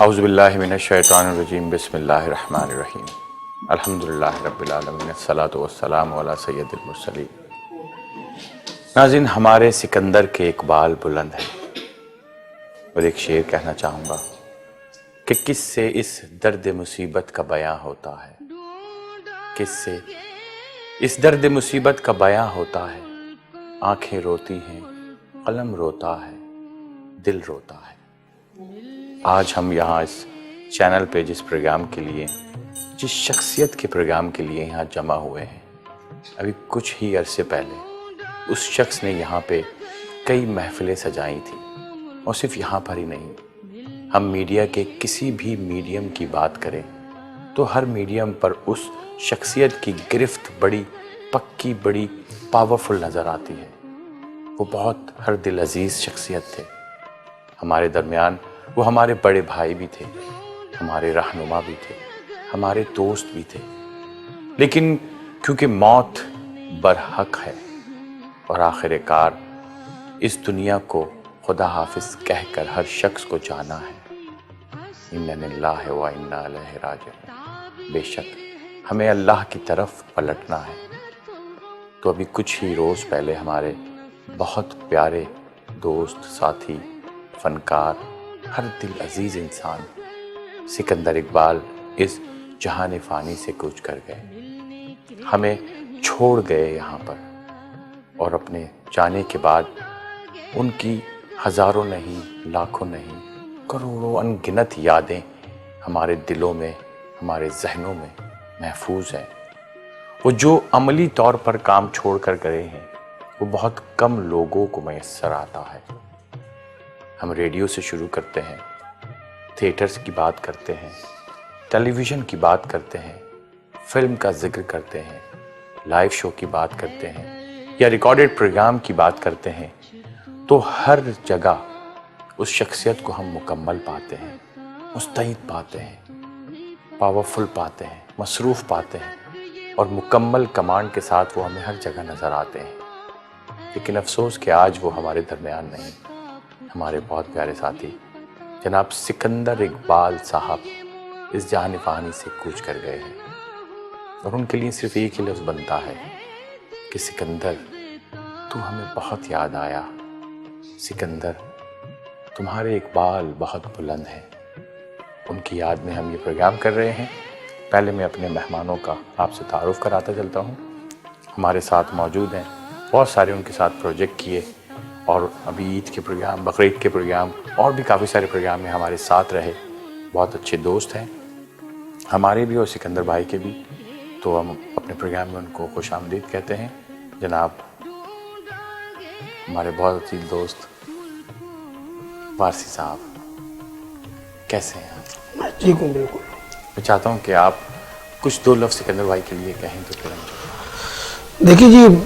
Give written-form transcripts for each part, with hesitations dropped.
औज़ुबिल्लाहि मिनश्शैतानिर्रजीम बिस्मिल्लाहिर्रहमानिर्रहीम अल्हम्दुलिल्लाहि रब्बिल आलमीन अस्सलातु वस्सलामु अला सय्यदिल मुरसलीन। नाज़रीन, हमारे सिकंदर के इकबाल बुलंद है और एक शेर कहना चाहूँगा कि किससे इस दर्द मुसीबत का बयां होता है, किससे इस दर्द मुसीबत का बयां होता है। आंखें रोती हैं, कलम रोता है, दिल रोता है। आज हम यहाँ इस चैनल पे जिस प्रोग्राम के लिए, जिस शख्सियत के प्रोग्राम के लिए यहाँ जमा हुए हैं, अभी कुछ ही अरसे पहले उस शख्स ने यहाँ पे कई महफिलें सजाई थी। और सिर्फ यहाँ पर ही नहीं, हम मीडिया के किसी भी मीडियम की बात करें तो हर मीडियम पर उस शख्सियत की गिरफ्त बड़ी पक्की, बड़ी पावरफुल नज़र आती है। वो बहुत हर दिल अजीज़ शख्सियत थे हमारे दरमियान। वो हमारे बड़े भाई भी थे, हमारे रहनुमा भी थे, हमारे दोस्त भी थे। लेकिन क्योंकि मौत बरहक है और आखिरकार इस दुनिया को खुदा हाफिज कहकर हर शख्स को जाना है, इन्ना लिल्लाहि व इन्ना इलैहि राजिऊन। बेशक हमें अल्लाह की तरफ पलटना है। तो अभी कुछ ही रोज़ पहले हमारे बहुत प्यारे दोस्त, साथी, फनकार, हर दिल अजीज़ इंसान सिकंदर इकबाल इस जहान फ़ानी से कूच कर गए, हमें छोड़ गए यहाँ पर। और अपने जाने के बाद उनकी हज़ारों नहीं, लाखों नहीं, करोड़ों अनगिनत यादें हमारे दिलों में, हमारे जहनों में महफूज हैं। वो जो अमली तौर पर काम छोड़ कर गए हैं वो बहुत कम लोगों को मैसर आता है। हम रेडियो से शुरू करते हैं, थिएटर्स की बात करते हैं, टेलीविज़न की बात करते हैं, फिल्म का जिक्र करते हैं, लाइव शो की बात करते हैं या रिकॉर्डेड प्रोग्राम की बात करते हैं, तो हर जगह उस शख्सियत को हम मुकम्मल पाते हैं, मुस्तैद पाते हैं, पावरफुल पाते हैं, मसरूफ़ पाते हैं और मुकम्मल कमांड के साथ वो हमें हर जगह नज़र आते हैं। लेकिन अफसोस कि आज वो हमारे दरमियान नहीं। हमारे बहुत प्यारे साथी जनाब सिकंदर इकबाल साहब इस जहान फ़ानी से कूच कर गए हैं और उनके लिए सिर्फ एक ही लफ्ज़ बनता है कि सिकंदर, तू हमें बहुत याद आया। सिकंदर, तुम्हारे इकबाल बहुत बुलंद हैं। उनकी याद में हम ये प्रोग्राम कर रहे हैं। पहले मैं अपने मेहमानों का आपसे तारुफ़ कराता चलता हूँ। हमारे साथ मौजूद हैं, बहुत सारे उनके साथ प्रोजेक्ट किए और अभी ईद के प्रोग्राम, बकरीद के प्रोग्राम और भी काफ़ी सारे प्रोग्राम में हमारे साथ रहे। बहुत अच्छे दोस्त हैं हमारे भी और सिकंदर भाई के भी। तो हम अपने प्रोग्राम में उनको खुशामदीद कहते हैं। जनाब हमारे बहुत अच्छे दोस्त वारसी साहब, कैसे हैं आप? ठीक हूँ, बिल्कुल। मैं चाहता हूँ कि आप कुछ दो लफ्ज़ सिकंदर भाई के लिए कहें तो फिर हम। देखिए जी,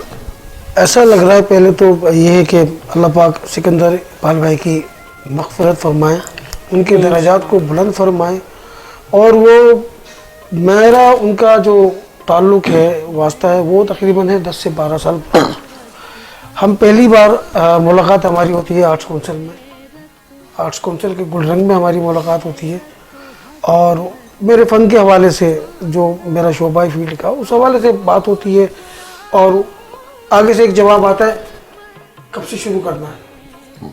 ऐसा लग रहा है पहले तो ये है कि अल्लाह पाक सिकंदर इकबाल भाई की मग़फ़िरत फरमाए, उनके दराजात को बुलंद फरमाए। और वो मेरा उनका जो ताल्लुक़ है, वास्ता है, वो तकरीबन है 10 से 12 साल। हम पहली बार मुलाकात हमारी होती है आर्ट्स काउंसिल में, आर्ट्स काउंसिल के गुलरंग में हमारी मुलाकात होती है। और मेरे फ़न के हवाले से जो मेरा शोबा फील्ड का, उस हवाले से बात होती है और आगे से एक जवाब आता है कब से शुरू करना है।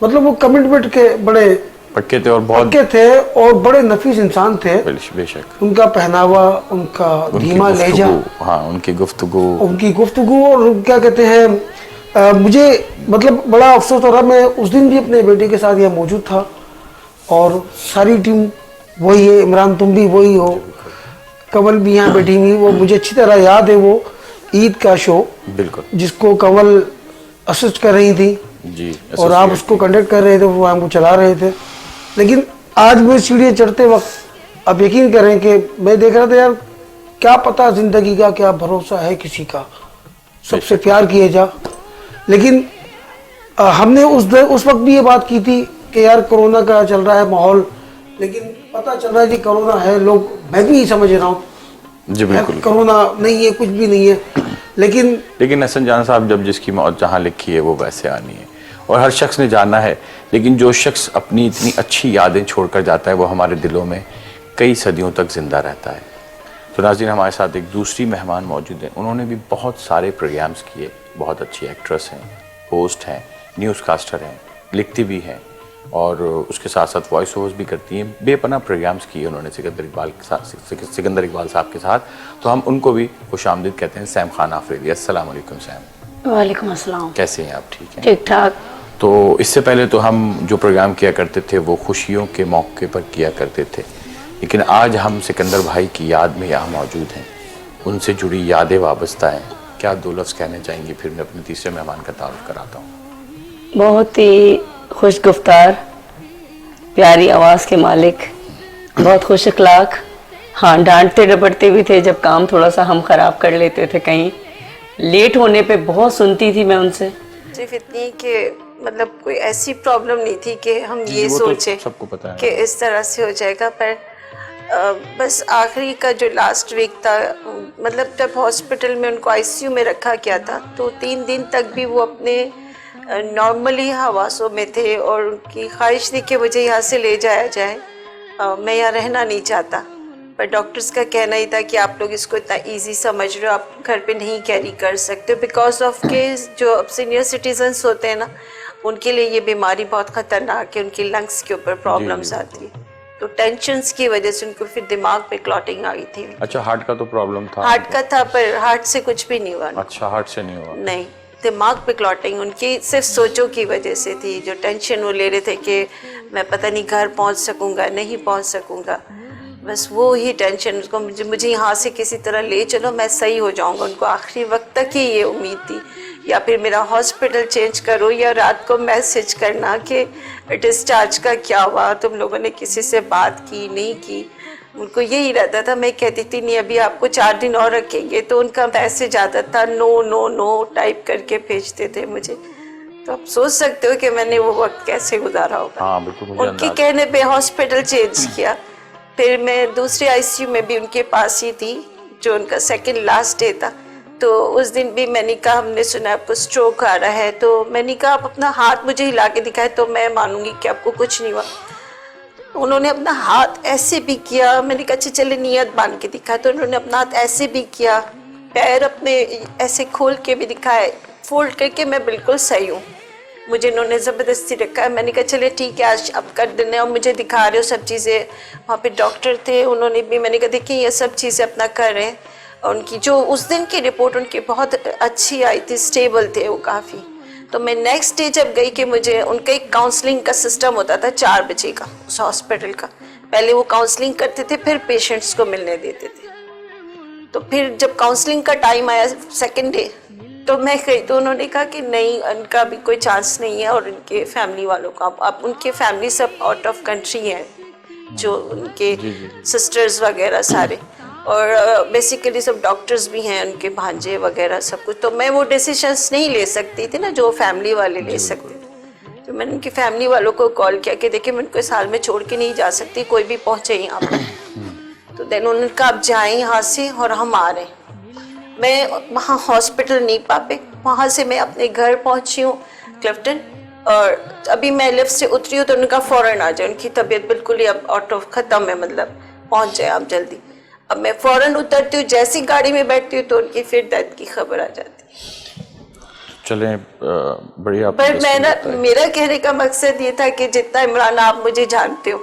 मतलब वो कमिटमेंट के बड़े पक्के थे और बहुत पक्के थे और बड़े नफीस इंसान थे। बेशक उनका पहनावा, उनका धीमा लहजा, हाँ, उनकी गुफ्तगू और क्या कहते हैं, मुझे मतलब बड़ा अफसोस हो रहा। मैं उस दिन भी अपने बेटे के साथ यहाँ मौजूद था और सारी टीम वही है, इमरान तुम भी वही हो, कमल भी यहाँ बैठी हुई, वो मुझे अच्छी तरह याद है। वो ईद का शो बिल्कुल जिसको कमल असिस्ट कर रही थी जी, और आप उसको कंडक्ट कर रहे थे, वो हमको चला रहे थे। लेकिन आज मैं सीढ़ियाँ चढ़ते वक्त आप यकीन करें कि मैं देख रहा था, यार क्या पता ज़िंदगी का क्या भरोसा है किसी का, सबसे प्यार किए जा। लेकिन हमने उस वक्त भी ये बात की थी कि यार कोरोना का चल रहा है माहौल, लेकिन पता चल रहा है कि कोरोना है, लोग, मैं भी समझ रहा हूँ जी बिल्कुल कोरोना नहीं है, कुछ भी नहीं है। लेकिन हसन जान साहब, जब जिसकी मौत जहाँ लिखी है वो वैसे आनी है। और हर शख्स ने जाना है, लेकिन जो शख्स अपनी इतनी अच्छी यादें छोड़कर जाता है वो हमारे दिलों में कई सदियों तक ज़िंदा रहता है। तो नाज़रीन, हमारे साथ एक दूसरी मेहमान मौजूद हैं। उन्होंने भी बहुत सारे प्रोग्राम्स किए, बहुत अच्छी एक्ट्रेस हैं, होस्ट हैं, न्यूज़ कास्टर हैं, लिखती भी हैं और उसके साथ साथ वॉइस ओवर्स भी करती हैं। बेपनाह प्रोग्राम्स किए उन्होंने सिकंदर इकबाल साहब के साथ। तो हम उनको भी खुशामदीद कहते हैं। सैम खान आफरीदी, अस्सलाम वालेकुम सैम। वालेकुम अस्सलाम। कैसे हैं आप? ठीक हैं? ठीक ठाक। तो इससे पहले तो हम जो प्रोग्राम किया करते थे वो खुशियों के मौके पर किया करते थे, लेकिन आज हम सिकंदर भाई की याद में यहाँ मौजूद हैं, उनसे जुड़ी यादें वाबस्ता हैं। क्या दो लफ्ज़ कहने चाहेंगे? फिर मैं अपने तीसरे मेहमान का तारुफ कराता हूँ। बहुत ही खुश गुफ्तार, प्यारी आवाज़ के मालिक, बहुत खुश अखलाक। हाँ, डांटते डपटते भी थे जब काम थोड़ा सा हम ख़राब कर लेते थे, कहीं लेट होने पे बहुत सुनती थी मैं उनसे। सिर्फ इतनी कि मतलब कोई ऐसी प्रॉब्लम नहीं थी कि हम ये सोचे सबको पता है कि इस तरह से हो जाएगा, पर बस आखिरी का जो लास्ट वीक था, मतलब जब हॉस्पिटल में उनको आईसीयू में रखा गया था तो 3 दिन तक भी वो अपने नॉर्मली हवासों में थे और उनकी ख्वाहिश थी कि मुझे यहाँ से ले जाया जाए। मैं यहाँ रहना नहीं चाहता, पर डॉक्टर्स का कहना ही था कि आप लोग इसको इतना इजी समझ रहे हो, आप घर पे नहीं कैरी कर सकते बिकॉज ऑफ के जो अब सीनियर सिटीजन्स होते हैं ना, उनके लिए ये बीमारी बहुत ख़तरनाक है, उनकी लंग्स के ऊपर प्रॉब्लम्स आती है। तो टेंशन्स की वजह से उनको फिर दिमाग पे क्लॉटिंग आ गई थी। अच्छा, हार्ट का तो प्रॉब्लम था? हार्ट का था, पर हार्ट से कुछ भी नहीं हुआ। अच्छा, हार्ट से नहीं हुआ? नहीं, दिमाग पे क्लॉटिंग उनकी सिर्फ सोचों की वजह से थी। जो टेंशन वो ले रहे थे कि मैं पता नहीं घर पहुंच सकूंगा, नहीं पहुंच सकूंगा, बस वो ही टेंशन उसको, मुझे यहाँ से किसी तरह ले चलो, मैं सही हो जाऊंगा। उनको आखिरी वक्त तक ही ये उम्मीद थी, या फिर मेरा हॉस्पिटल चेंज करो या रात को मैसेज करना कि डिस्चार्ज का क्या हुआ, तुम लोगों ने किसी से बात की नहीं की। उनको यही रहता था। मैं कहती थी नहीं अभी आपको 4 दिन और रखेंगे, तो उनका मैसेज आता था नो नो नो टाइप करके भेजते थे मुझे। तो आप सोच सकते हो कि मैंने वो वक्त कैसे गुजारा होगा। हाँ, बिल्कुल मुझे उनके अंदाज़ा। कहने पे हॉस्पिटल चेंज किया, फिर मैं दूसरे आईसीयू में भी उनके पास ही थी, जो उनका सेकंड लास्ट डे था। तो उस दिन भी मैंने कहा हमने सुना आपको स्ट्रोक आ रहा है, तो मैंने कहा आप अपना हाथ मुझे हिला के दिखाए तो मैं मानूंगी कि आपको कुछ नहीं हुआ। उन्होंने अपना हाथ ऐसे भी किया, मैंने कहा अच्छा चले नियत बांध के दिखाया, तो उन्होंने अपना हाथ ऐसे भी किया, पैर अपने ऐसे खोल के भी दिखाए, फोल्ड करके मैं बिल्कुल सही हूँ। मुझे इन्होंने ज़बरदस्ती रखा है। मैंने कहा चले ठीक है आज अब कर देने, और मुझे दिखा रहे हो सब चीज़ें। वहाँ पे डॉक्टर थे, उन्होंने भी, मैंने कहा देखिए ये सब चीज़ें अपना कर रहे हैं। और उनकी जो उस दिन की रिपोर्ट उनकी बहुत अच्छी आई थी, स्टेबल थे वो काफ़ी। तो मैं नेक्स्ट डे जब गई कि मुझे उनका एक काउंसलिंग का सिस्टम होता था 4 बजे का उस हॉस्पिटल का, पहले वो काउंसलिंग करते थे फिर पेशेंट्स को मिलने देते थे। तो फिर जब काउंसलिंग का टाइम आया सेकेंड डे, तो मैं गई तो उन्होंने कहा कि नहीं उनका भी कोई चांस नहीं है, और उनके फैमिली वालों का, अब उनके फैमिली सब आउट ऑफ कंट्री हैं, जो उनके सिस्टर्स वगैरह सारे, और बेसिकली सब डॉक्टर्स भी हैं, उनके भांजे वगैरह सब कुछ। तो मैं वो डिसीजंस नहीं ले सकती थी ना जो फैमिली वाले ले सकते थे। तो मैंने उनकी फैमिली वालों को कॉल किया कि देखिए मैं उनको इस हाल में छोड़ के नहीं जा सकती, कोई भी पहुँचे यहाँ पर। तो देन उन्होंने कहा आप जाएँ यहाँ से और हम आ रहे हैं। मैं वहाँ हॉस्पिटल नहीं पापे, वहाँ से मैं अपने घर पहुँची हूँ क्लिफ्टन, और अभी मैं लिफ्ट से उतरी हूँ तो उनका फ़ौरन आ जाए, उनकी तबीयत बिल्कुल ही अब आउट ऑफ ख़त्म है, मतलब पहुँच जाए आप जल्दी। अब मैं फ़ौरन उतरती हूँ, जैसी गाड़ी में बैठती हूँ तो उनकी फिर दर्द की खबर आ जाती है। चलें, बढ़िया। पर मेरा कहने का मकसद ये था कि जितना इमरान आप मुझे जानते हो,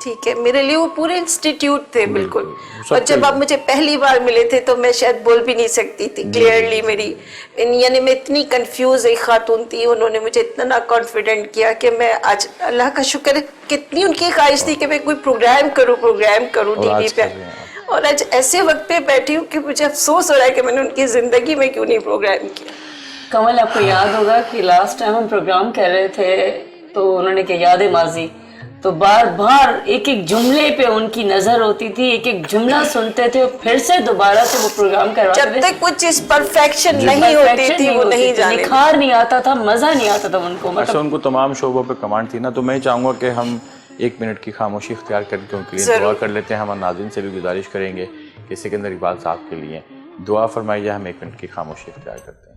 ठीक है, मेरे लिए वो पूरे इंस्टीट्यूट थे बिल्कुल। और जब आप मुझे पहली बार मिले थे तो मैं शायद बोल भी नहीं सकती थी क्लियरली, मेरी यानी मैं इतनी कंफ्यूज एक खातून थी। उन्होंने मुझे इतना कॉन्फिडेंट किया कि मैं आज अल्लाह का शुक्र, कितनी उनकी ख्वाहिश थी कि मैं कोई प्रोग्राम करूँ टीवी पे, और आज ऐसे वक्त पे बैठी हूँ कि मुझे अफसोस हो रहा है कि मैंने उनकी ज़िंदगी में क्यों नहीं प्रोग्राम किया। कमल, आपको याद होगा कि लास्ट टाइम हम प्रोग्राम कर रहे थे तो उन्होंने क्या यादें माजी, तो बार बार एक एक जुमले पे उनकी नजर होती थी, एक एक जुमला सुनते थे और फिर से दोबारा से वो प्रोग्राम करवाते थे। जब तक कुछ चीज परफेक्शन नहीं होती थी वो नहीं जाने, निखार नहीं आता था, मजा नहीं आता था उनको। मतलब उनको तमाम शोबों पे कमांड थी ना। तो मैं चाहूँगा कि हम 1 मिनट की खामोशी इख्तियार करके उनके लिए दुआ कर लेते हैं। हम नाज़रीन से भी गुजारिश करेंगे कि सिकंदर इकबाल साहब के लिए दुआ फरमाइए। हम 1 मिनट की खामोशी इख्तियार करते हैं।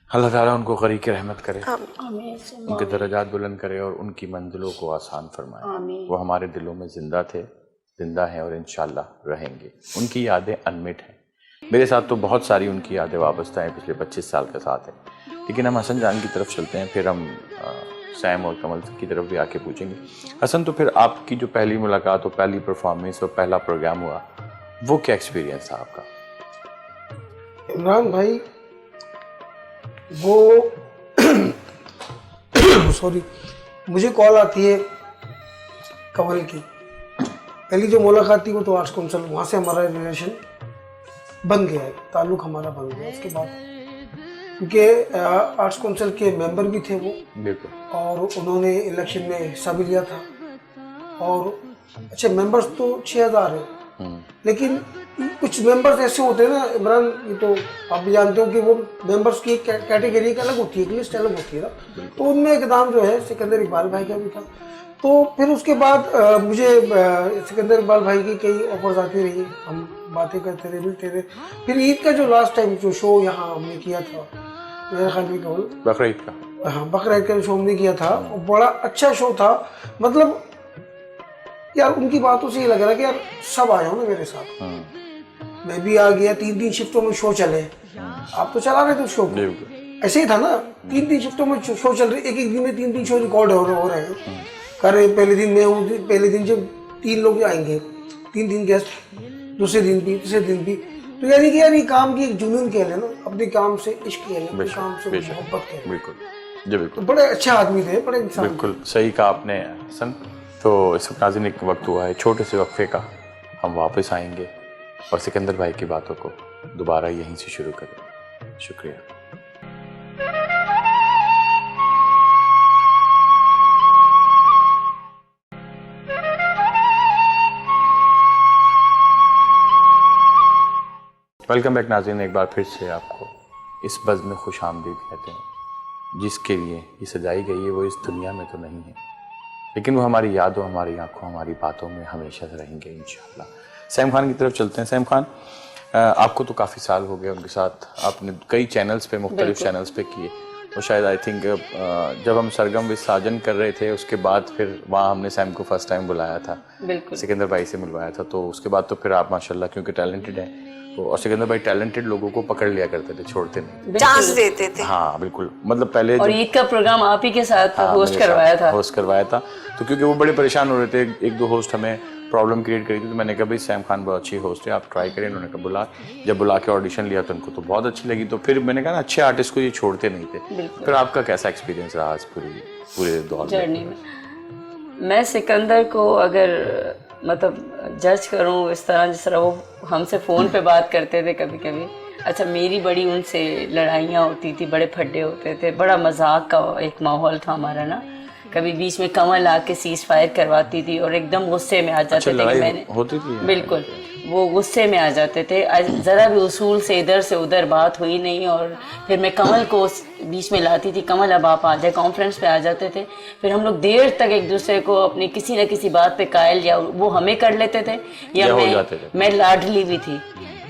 अल्लाह ताला उनको गरीक रहमत करे, आमीन उनके दर्जात बुलंद करे और उनकी मंजिलों को आसान फरमाए। आमीन। वो हमारे दिलों में जिंदा थे, जिंदा हैं और इंशाल्लाह रहेंगे। उनकी यादें अनमिट हैं। मेरे साथ तो बहुत सारी उनकी यादें वाबस्ता हैं, पिछले 25 साल के साथ हैं। लेकिन हम हसन जान की तरफ चलते हैं, फिर हम सैम और कमल की तरफ भी आके पूछेंगे। हसन, तो फिर आपकी जो पहली मुलाकात और पहली परफॉर्मेंस और पहला प्रोग्राम हुआ, वो क्या एक्सपीरियंस था आपका? इमरान भाई, वो सॉरी, मुझे कॉल आती है कमल की। पहली जो मुलाकात थी वो तो आर्ट्स काउंसिल, वहाँ से हमारा रिलेशन बन गया है, ताल्लुक हमारा बन गया। उसके बाद क्योंकि आर्ट्स काउंसिल के मेंबर भी थे वो, बिल्कुल, और उन्होंने इलेक्शन में हिस्सा भी लिया था। और अच्छा, मेंबर्स तो 6000 है, लेकिन कुछ मेंबर्स ऐसे होते हैं ना इमरान, ये तो आप भी जानते हो कि वो मेंबर्स की कैटेगरी अलग होती है, एक लिस्ट अलग होती है ना। तो उनमें एक नाम जो है सिकंदर इकबाल भाई का भी था। तो फिर उसके बाद मुझे सिकंदर इकबाल भाई की कई ऑफर्स आती रही, हम बातें करते रहे, मिलते रहे। फिर ईद का जो लास्ट टाइम जो शो यहाँ हमने किया था, मेरे ख्याल में कमल, बकरा ईद का, हाँ बकरा ईद का शो हमने किया था, बड़ा अच्छा शो था। मतलब यार उनकी बातों से ये लग रहा है कि यार सब आए हो ना मेरे साथ। मैं भी आ गया, 3 शिफ्टों में शो चले। आप तो चला रहे थे शो को, ऐसे ही था ना, 3 शिफ्टों में शो चल रहे, एक दिन में 3 शो रिकॉर्ड हो रहे हैं। करे पहले दिन मैं हूँ, पहले दिन जब 3 लोग आएंगे, 3 गेस्ट, दूसरे दिन भी, तीसरे दिन भी। तो यानी कि यार ये काम की एक जुनून कह लेना, अपने काम से इश्क कह लेना, अपने काम से मोहब्बत कह लेना। बिल्कुल जी, बिल्कुल। तो बड़े अच्छे आदमी थे, बड़े इंसान। बिल्कुल सही कहा आपने हसन। तो इस नाज़रीन एक वक्त हुआ है छोटे से वक्फे का, हम वापस आएंगे और सिकंदर भाई की बातों को दोबारा यहीं से शुरू करें। शुक्रिया। वेलकम बैक नाज़रीन, एक बार फिर से आपको इस बज़्म में खुश आमदीद कहते हैं। जिसके लिए ये सजाई गई है वो इस दुनिया में तो नहीं है, लेकिन वो हमारी यादों, हमारी आंखों, हमारी बातों में हमेशा से रहेंगे इंशाअल्लाह। सैम खान की तरफ चलते हैं। सैम खान, आपको तो काफ़ी साल हो गए उनके साथ, आपने कई चैनल्स पे, मुख्तलिफ चैनल्स पे किए। और शायद आई थिंक जब हम सरगम विद साजन कर रहे थे उसके बाद फिर वहाँ हमने सैम को फर्स्ट टाइम बुलाया था, सिकंदर भाई से मिलवाया था। तो उसके बाद तो फिर आप माशाल्लाह क्योंकि टैलेंटेड हैं, तो और सिकंदर भाई टैलेंटेड लोगों को पकड़ लिया करते थे, छोड़ते नहीं, चांस देते थे। हाँ बिल्कुल, मतलब पहले और ईद का प्रोग्राम आप ही के साथ होस्ट करवाया था। तो क्योंकि वो बड़े परेशान हो रहे थे, 1-2 होस्ट हमें प्रॉब्लम क्रिएट करी थी, तो मैंने कहा भाई सैम खान बहुत अच्छी होस्ट है, आप ट्राई करें। उन्होंने कहा जब बुला के ऑडिशन लिया तो उनको तो बहुत अच्छी लगी। तो फिर मैंने कहा ना, अच्छे आर्टिस्ट को ये छोड़ते नहीं थे। फिर आपका कैसा एक्सपीरियंस रहा इस पूरे दौर जर्नी में? मैं सिकंदर को अगर मतलब जज करूं इस तरह जिस तरह वो हमसे फ़ोन पे बात करते थे कभी कभी, अच्छा मेरी बड़ी उनसे लड़ाइयाँ होती थी, बड़े फड्डे होते थे, बड़ा मजाक का एक माहौल था हमारा ना। कभी बीच में कमल आके सीज फायर करवाती थी और एकदम गुस्से में आ जाते थे कि मैंने होती थी, बिल्कुल वो गुस्से में आ जाते थे। ज़रा भी उसूल से इधर से उधर बात हुई नहीं। और फिर मैं कमल को बीच में लाती थी, कमल अब आप आ जाए, कॉन्फ्रेंस पे आ जाते थे। फिर हम लोग देर तक एक दूसरे को अपनी किसी न किसी बात पे कायल, या वो हमें कर लेते थे या मैं लाडली भी थी,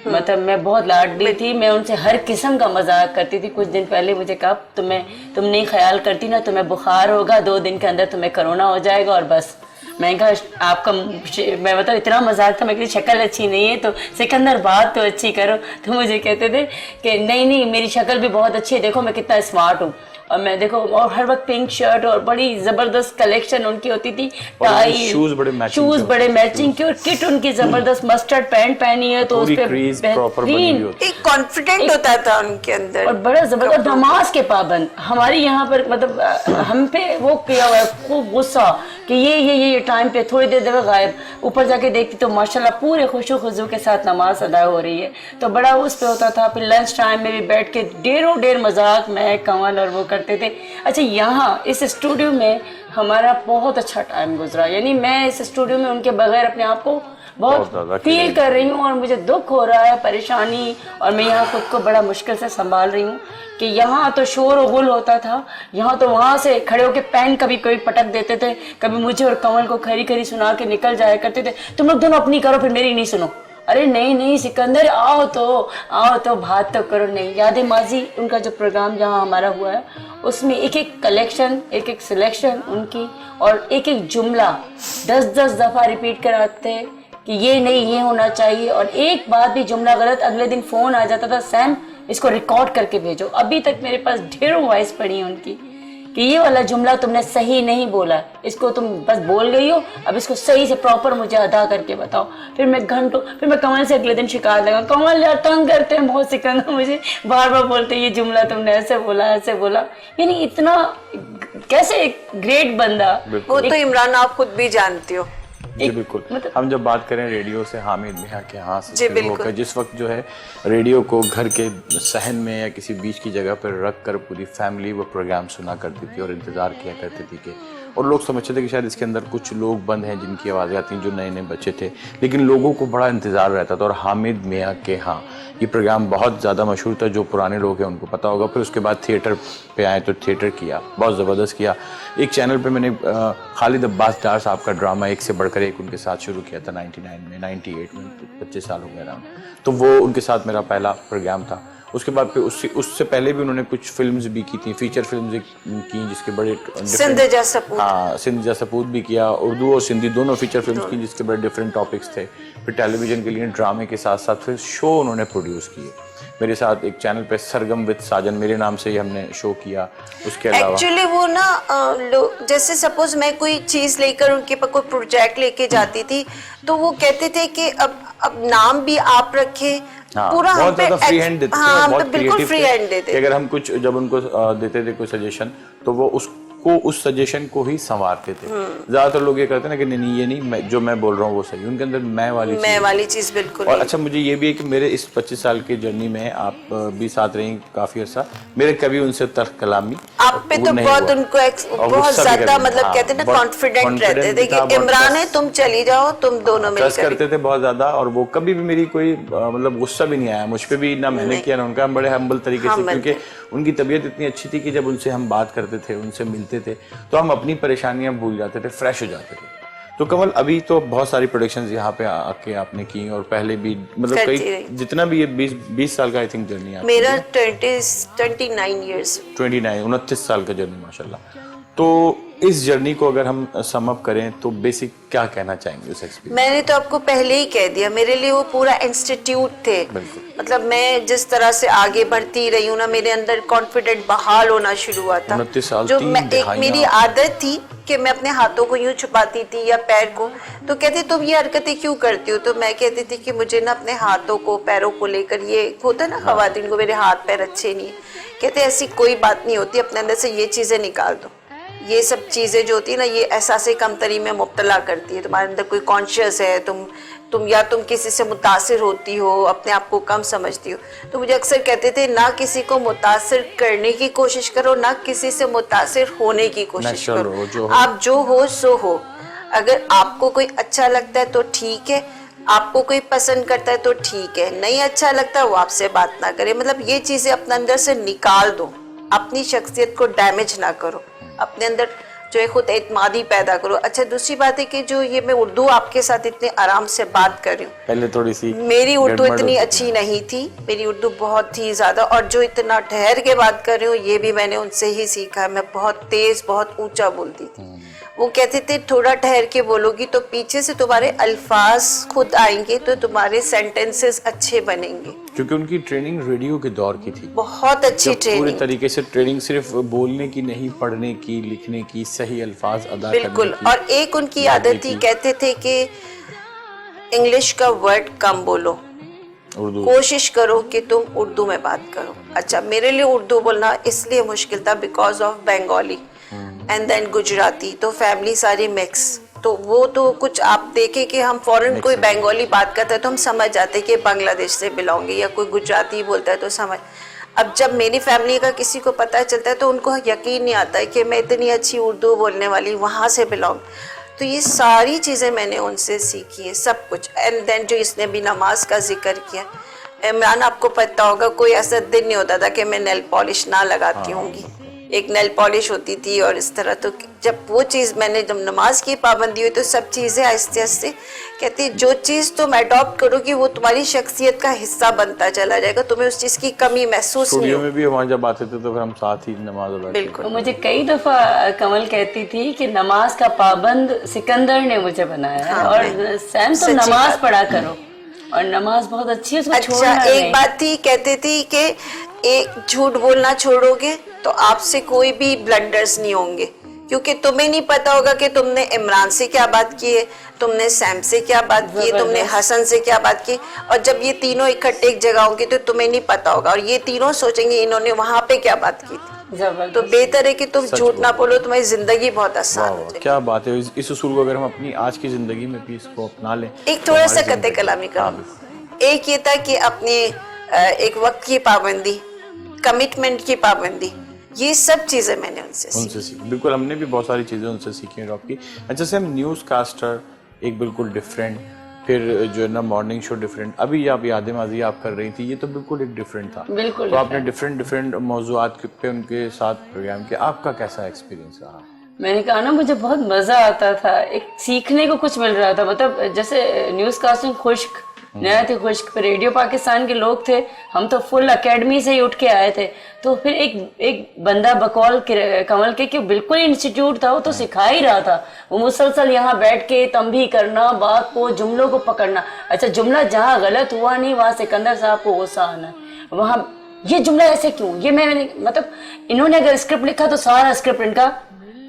मतलब मैं बहुत लाडली थी। मैं उनसे हर किस्म का मजाक करती थी। कुछ दिन पहले मुझे कहा तुम नहीं ख्याल करती ना, तुम्हें बुखार होगा, 2 दिन के अंदर तुम्हें कोरोना हो जाएगा और बस। मैं कहा आपका, मैं मतलब इतना मजाक था, मैं कहा शक्ल अच्छी नहीं है तो सिकंदर बात तो अच्छी करो। तो मुझे कहते थे कि नहीं मेरी शक्ल भी बहुत अच्छी है, देखो मैं कितना स्मार्ट हूँ। और मैं देखो, और हर वक्त पिंक शर्ट और बड़ी जबरदस्त कलेक्शन उनकी होती थी, टाई, शूज बड़े मैचिंग की, और किट उनकी जबरदस्त, मस्टर्ड पैंट पहनी है तो उस पे बेहतरीन एक कॉन्फिडेंट होता था उनके अंदर, और बड़ा जबरदस्त। नमाज के पाबंद, हमारे यहाँ पर मतलब हम पे वो किया हुआ है खूब गुस्सा कि ये टाइम पे थोड़ी देर देर गायब, ऊपर जाके देखती तो माशाल्लाह पूरे खुशो खुजू के साथ नमाज अदा हो रही है। तो बड़ा उस पे होता था। फिर लंच टाइम में भी बैठ के ढेर मजाक मैं, कमल और वो करते थे। अच्छा, यहाँ इस स्टूडियो में हमारा बहुत अच्छा टाइम गुजरा, यानी मैं इस स्टूडियो में उनके बगैर अपने आप को बहुत फील कर रही हूँ और मुझे दुख हो रहा है, परेशानी, और मैं यहाँ खुद को बड़ा मुश्किल से संभाल रही हूँ कि यहाँ तो शोर और गुल होता था, यहाँ तो वहाँ से खड़े होकर पेन कभी कोई पटक देते थे, कभी मुझे और कमल को खरी खरी सुना के निकल जाया करते थे, तुम लोग दोनों अपनी करो फिर मेरी नहीं सुनो। अरे नहीं नहीं सिकंदर आओ तो बात तो करो। नहीं, याद माजी उनका जो प्रोग्राम जहाँ हमारा हुआ है उसमें एक एक कलेक्शन, एक एक सिलेक्शन उनकी, और एक एक जुमला 10-10 दफा रिपीट कराते कि ये नहीं, ये होना चाहिए। और एक बात भी जुमला गलत, अगले दिन फोन आ जाता था, सैम इसको रिकॉर्ड करके भेजो। अभी तक मेरे पास ढेरों वॉइस पड़ी है उनकी कि ये वाला जुमला तुमने सही नहीं बोला, इसको तुम बस बोल गई हो, अब इसको सही से प्रॉपर मुझे अदा करके बताओ। फिर मैं कमल से अगले दिन शिकायत लगा, कमल यार तंग करते हैं बहुत सिकंदर, मुझे बार बार बोलते हैं ये जुमला तुमने ऐसे बोला। यानी इतना कैसे एक ग्रेट बंदा। वो तो इमरान आप खुद भी जानते हो। जी बिल्कुल। हम जब बात करें रेडियो से हामिद मियां के यहाँ से जी, शुरू होकर जिस वक्त जो है रेडियो को घर के सहन में या किसी बीच की जगह पर रख कर पूरी फैमिली वो प्रोग्राम सुना करती थी और इंतज़ार किया करती थी कि, और लोग समझते थे कि शायद इसके अंदर कुछ लोग बंद हैं जिनकी आवाज़ें आती हैं, जो नए नए बच्चे थे, लेकिन लोगों को बड़ा इंतज़ार रहता था। और हामिद मियां के यहाँ ये प्रोग्राम बहुत ज़्यादा मशहूर था, जो पुराने लोग हैं उनको पता होगा। फिर उसके बाद थिएटर पे आए तो थिएटर किया, बहुत ज़बरदस्त किया। एक चैनल पे मैंने खालिद अब्बास डार साहब का ड्रामा एक से बढ़कर एक उनके साथ शुरू किया था 98 में, 25 साल हो गए अराउंड, तो वो उनके साथ मेरा पहला प्रोग्राम था। उसके बाद फिर उससे पहले भी उन्होंने कुछ फिल्म्स भी की थी, फीचर फिल्म्स की, जिसके बड़े सिंध जा सपूत, हाँ सिंध जा सपूत भी किया, उर्दू और सिंधी दोनों फीचर फिल्म्स की, जिसके बड़े डिफरेंट टॉपिक्स थे। फिर टेलीविजन के लिए ड्रामे के साथ साथ फिर शो उन्होंने प्रोड्यूस किए मेरे साथ। एक चैनल पे सरगम विद साजन, मेरे नाम से ही हमने शो किया। उसके अलावा एक्चुअली वो ना जैसे सपोज मैं कोई चीज लेकर उनके पास कोई प्रोजेक्ट लेके जाती थी, तो वो कहते थे कि अब नाम भी आप रखे, हाँ, पूरा बहुत ज्यादा फ्री हैंड देते थे, हाँ, बहुत बिल्कुल फ्री हैंड देते। अगर हम कुछ जब उनको देते थे कोई सजेशन, तो वो उस सजेशन को ही संवारते थे। ज्यादातर लोग ये करते हैं ना कि नहीं ये नहीं, जो मैं बोल रहा हूँ वो सही, उनके अंदर मैं वाली चीज बिल्कुल। और अच्छा मुझे ये भी है कि मेरे इस 25 साल की जर्नी में आप भी साथ रही काफी अर्सा, मेरे कभी उनसे तर्क कलामी आप पे तो बहुत उनको बहुत ज्यादा मतलब कहते हैं ना कॉन्फिडेंट रहते थे कि इमरान है तुम चली जाओ, तुम दोनों में करते थे बहुत ज्यादा। और वो कभी भी मेरी कोई मतलब गुस्सा भी नहीं आया मुझ पे भी, ना मैंने किया ना उनका, बड़े हम्बल तरीके से, क्योंकि उनकी तबीयत इतनी अच्छी थी कि जब उनसे हम बात करते थे, उनसे मिलते थे, तो हम अपनी परेशानियां भूल जाते थे, फ्रेश हो जाते थे। तो कमल अभी तो बहुत सारी प्रोडक्शंस यहाँ पे आके आपने की, और पहले भी मतलब कई जितना भी ये 20 साल का आई थिंक जर्नी है मेरा 29 इयर्स 29 साल का जर्नी माशाल्लाह। तो इस जर्नी को अगर हम सम अप करें तो बेसिक क्या कहना चाहेंगे उस एक्सपीरियंस? मैंने तो आपको पहले ही कह दिया, मेरे लिए वो पूरा इंस्टीट्यूट थे। मतलब मैं जिस तरह से आगे बढ़ती रही हूँ ना, मेरे अंदर कॉन्फिडेंट बहाल होना शुरू हुआ था। जो मेरी आदत थी कि मैं अपने हाथों को यूं छुपाती थी या पैर को, तो कहते तुम ये हरकतें क्यों करती हो? तो मैं कहती थी कि मुझे ना अपने हाथों को पैरों को लेकर ये होता है ना, खवातीन को मेरे हाथ पैर अच्छे नहीं। कहते ऐसी कोई बात नहीं होती, अपने अंदर से ये चीजें निकाल दो। ये सब चीजें जो होती है ना, ये एहसास कमतरी में मुब्तला करती है। तुम्हारे अंदर कोई कॉन्शियस है, तुम किसी से मुतासिर होती हो, अपने आप को कम समझती हो। तो मुझे अक्सर कहते थे ना किसी को मुतासिर करने की कोशिश करो, ना किसी से मुतासिर होने की कोशिश करो। आप जो हो सो हो। अगर आपको कोई अच्छा लगता है तो ठीक है, आपको कोई पसंद करता है तो ठीक है, नहीं अच्छा लगता वो आपसे बात ना करे। मतलब ये चीजें अपने अंदर से निकाल दो, अपनी शख्सियत को डैमेज ना करो, अपने अंदर जो है खुद एतमादी पैदा करो। अच्छा दूसरी बात है कि जो ये मैं उर्दू आपके साथ इतने आराम से बात कर रही हूँ, पहले थोड़ी सी मेरी उर्दू इतनी अच्छी नहीं थी, मेरी उर्दू बहुत ही ज्यादा, और जो इतना ठहर के बात कर रही हूँ ये भी मैंने उनसे ही सीखा। मैं बहुत तेज बहुत ऊंचा बोलती थी, वो कहते थे थोड़ा ठहर के बोलोगी तो पीछे से तुम्हारे अल्फाज खुद आएंगे, तो तुम्हारे सेंटेंसेस अच्छे बनेंगे। क्योंकि उनकी ट्रेनिंग रेडियो के दौर की थी, बहुत अच्छी ट्रेनिंग, पूरी तरीके से ट्रेनिंग, सिर्फ बोलने की नहीं, पढ़ने की, लिखने की, सही अल्फाज अदा बिल्कुल। और एक उनकी आदत थी, कहते थे कि इंग्लिश का वर्ड कम बोलो, कोशिश करो कि तुम उर्दू में बात करो। अच्छा मेरे लिए उर्दू बोलना इसलिए मुश्किल था because of Bengali and then Gujarati, तो फैमिली सारी मिक्स। तो वो तो कुछ आप देखें कि हम फॉरेन कोई बंगाली बात करता है तो हम समझ जाते हैं कि बांग्लादेश से बिलोंग है, या कोई गुजराती बोलता है तो समझ। अब जब मेरी फैमिली का किसी को पता चलता है तो उनको यकीन नहीं आता है कि मैं इतनी अच्छी उर्दू बोलने वाली वहाँ से बिलोंग। तो ये सारी चीज़ें मैंने उनसे सीखी है, सब कुछ। एंड देन जो इसने भी नमाज का जिक्र किया, इमरान आपको पता होगा कोई ऐसा दिन नहीं होता था कि मैं नेल पॉलिश ना लगाती होंगी। एक नेल पॉलिश होती थी और इस तरह। तो जब वो चीज़ मैंने जब नमाज की पाबंदी हुई तो सब चीज़ें आहिस्ते आहिस्ते कहती जो चीज़ तुम अडॉप्ट करोगी वो तुम्हारी शख्सियत का हिस्सा बनता चला जाएगा, तुम्हें उस चीज़ की कमी महसूस नहीं स्टूडियो में भी हमारे जब आते थे तो फिर हम साथ ही नमाज अदा करते बिल्कुल। तो मुझे कई दफा कमल कहती थी कि नमाज का पाबंद सिकंदर ने मुझे बनाया है, हाँ, और सैम तुम सच्ची नमाज बात। पढ़ा करो, और नमाज बहुत अच्छी है, उसको अच्छा छोड़ना एक नहीं। बात थी, कहते थी कि एक झूठ बोलना छोड़ोगे तो आपसे कोई भी ब्लंडर्स नहीं होंगे, क्योंकि तुम्हें नहीं पता होगा कि तुमने इमरान से क्या बात की है, तुमने सैम से क्या बात की है, तुमने हसन से क्या बात की, और जब ये तीनों इकट्ठे एक जगह होंगे तो तुम्हें नहीं पता होगा, और ये तीनों सोचेंगे इन्होंने वहां पे क्या बात की थी। जबरदस्त। तो बेहतर है कि तुम झूठ ना बोलो, तुम्हारी जिंदगी बहुत आसान हो वाह, जाएगी। क्या बात है। इस उसूल को अगर हम अपनी आज की जिंदगी में भी इसको अपना लें। एक तो थोड़ा सा हमारी कत्ते जिंदगी- कलामी हाँ, का बिल्कुल। एक ये था कि अपने एक वक्त की पाबंदी, कमिटमेंट की पाबंदी, ये सब चीजें मैंने उनसे सीखी। उनसे सीखी, बिल्कुल हमने भी बहुत सारी चीज़ें उनसे सीखी हैं आपकी। अच्छा से हम न्यूज़ कास्टर एक बिल्कुल डिफरेंट, फिर जो है ना मॉर्निंग शो डिफरेंट, अभी आप याद माजी आप कर रही थी, ये तो बिल्कुल एक डिफरेंट था। बिल्कुल तो आपने डिफरेंट मौजूआत पे उनके साथ प्रोग्राम किया, आपका कैसा एक्सपीरियंस रहा? मैंने कहा ना मुझे बहुत मजा आता था, एक सीखने को कुछ मिल रहा था। मतलब जैसे न्यूज कास्टिंग खुश्क नया थे, खुश्क रेडियो पाकिस्तान के लोग थे, हम तो फुल एकेडमी से ही उठ के आए थे। तो फिर एक बंदा बकौल कमल के बिल्कुल इंस्टीट्यूट था, वो तो सिखा ही रहा था, वो मुसलसल यहाँ बैठ के तंबी करना, बात को जुमलों को पकड़ना। अच्छा जुमला जहाँ गलत हुआ नहीं वहाँ सिकंदर साहब को गुस्सा आना, वहाँ ये जुमला ऐसे क्यों, ये मैंने मतलब इन्होंने अगर स्क्रिप्ट लिखा तो सारा स्क्रिप्ट इनका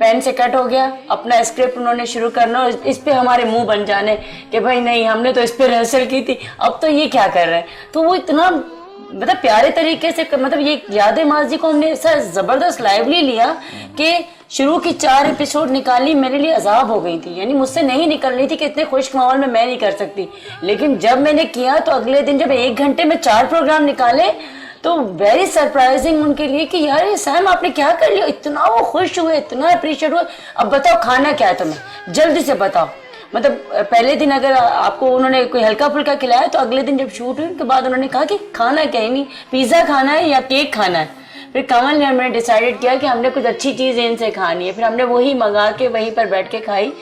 पेन से कट हो गया, अपना स्क्रिप्ट उन्होंने शुरू करना और इस पे हमारे मुंह बन जाने कि भाई नहीं हमने तो इस पे रिहर्सल की थी, अब तो ये क्या कर रहे हैं। तो वो इतना मतलब प्यारे तरीके से मतलब ये यादें माजी को हमने ऐसा जबरदस्त लाइवली लिया कि शुरू की 4 एपिसोड निकाली मेरे लिए अजाब हो गई थी, यानी मुझसे नहीं निकल रही थी कि इतने खुश्क माहौल में मैं नहीं कर सकती। लेकिन जब मैंने किया तो अगले दिन जब 1 घंटे में 4 प्रोग्राम निकाले तो वेरी सरप्राइजिंग उनके लिए कि यार ये सैम आपने क्या कर लिया, इतना वो खुश हुए, इतना अप्रिशिएट हुए। अब बताओ खाना क्या है तुम्हें, जल्दी से बताओ। मतलब पहले दिन अगर आपको उन्होंने कोई हल्का फुल्का खिलाया तो अगले दिन जब शूट हुई उनके बाद उन्होंने कहा कि खाना क्या है, नहीं पिज्जा खाना है या केक खाना है। फिर कमल ने हमने डिसाइडेड किया कि हमने कुछ अच्छी चीज़ इनसे खानी है, फिर हमने वही मंगा के वहीं पर बैठ के खाई,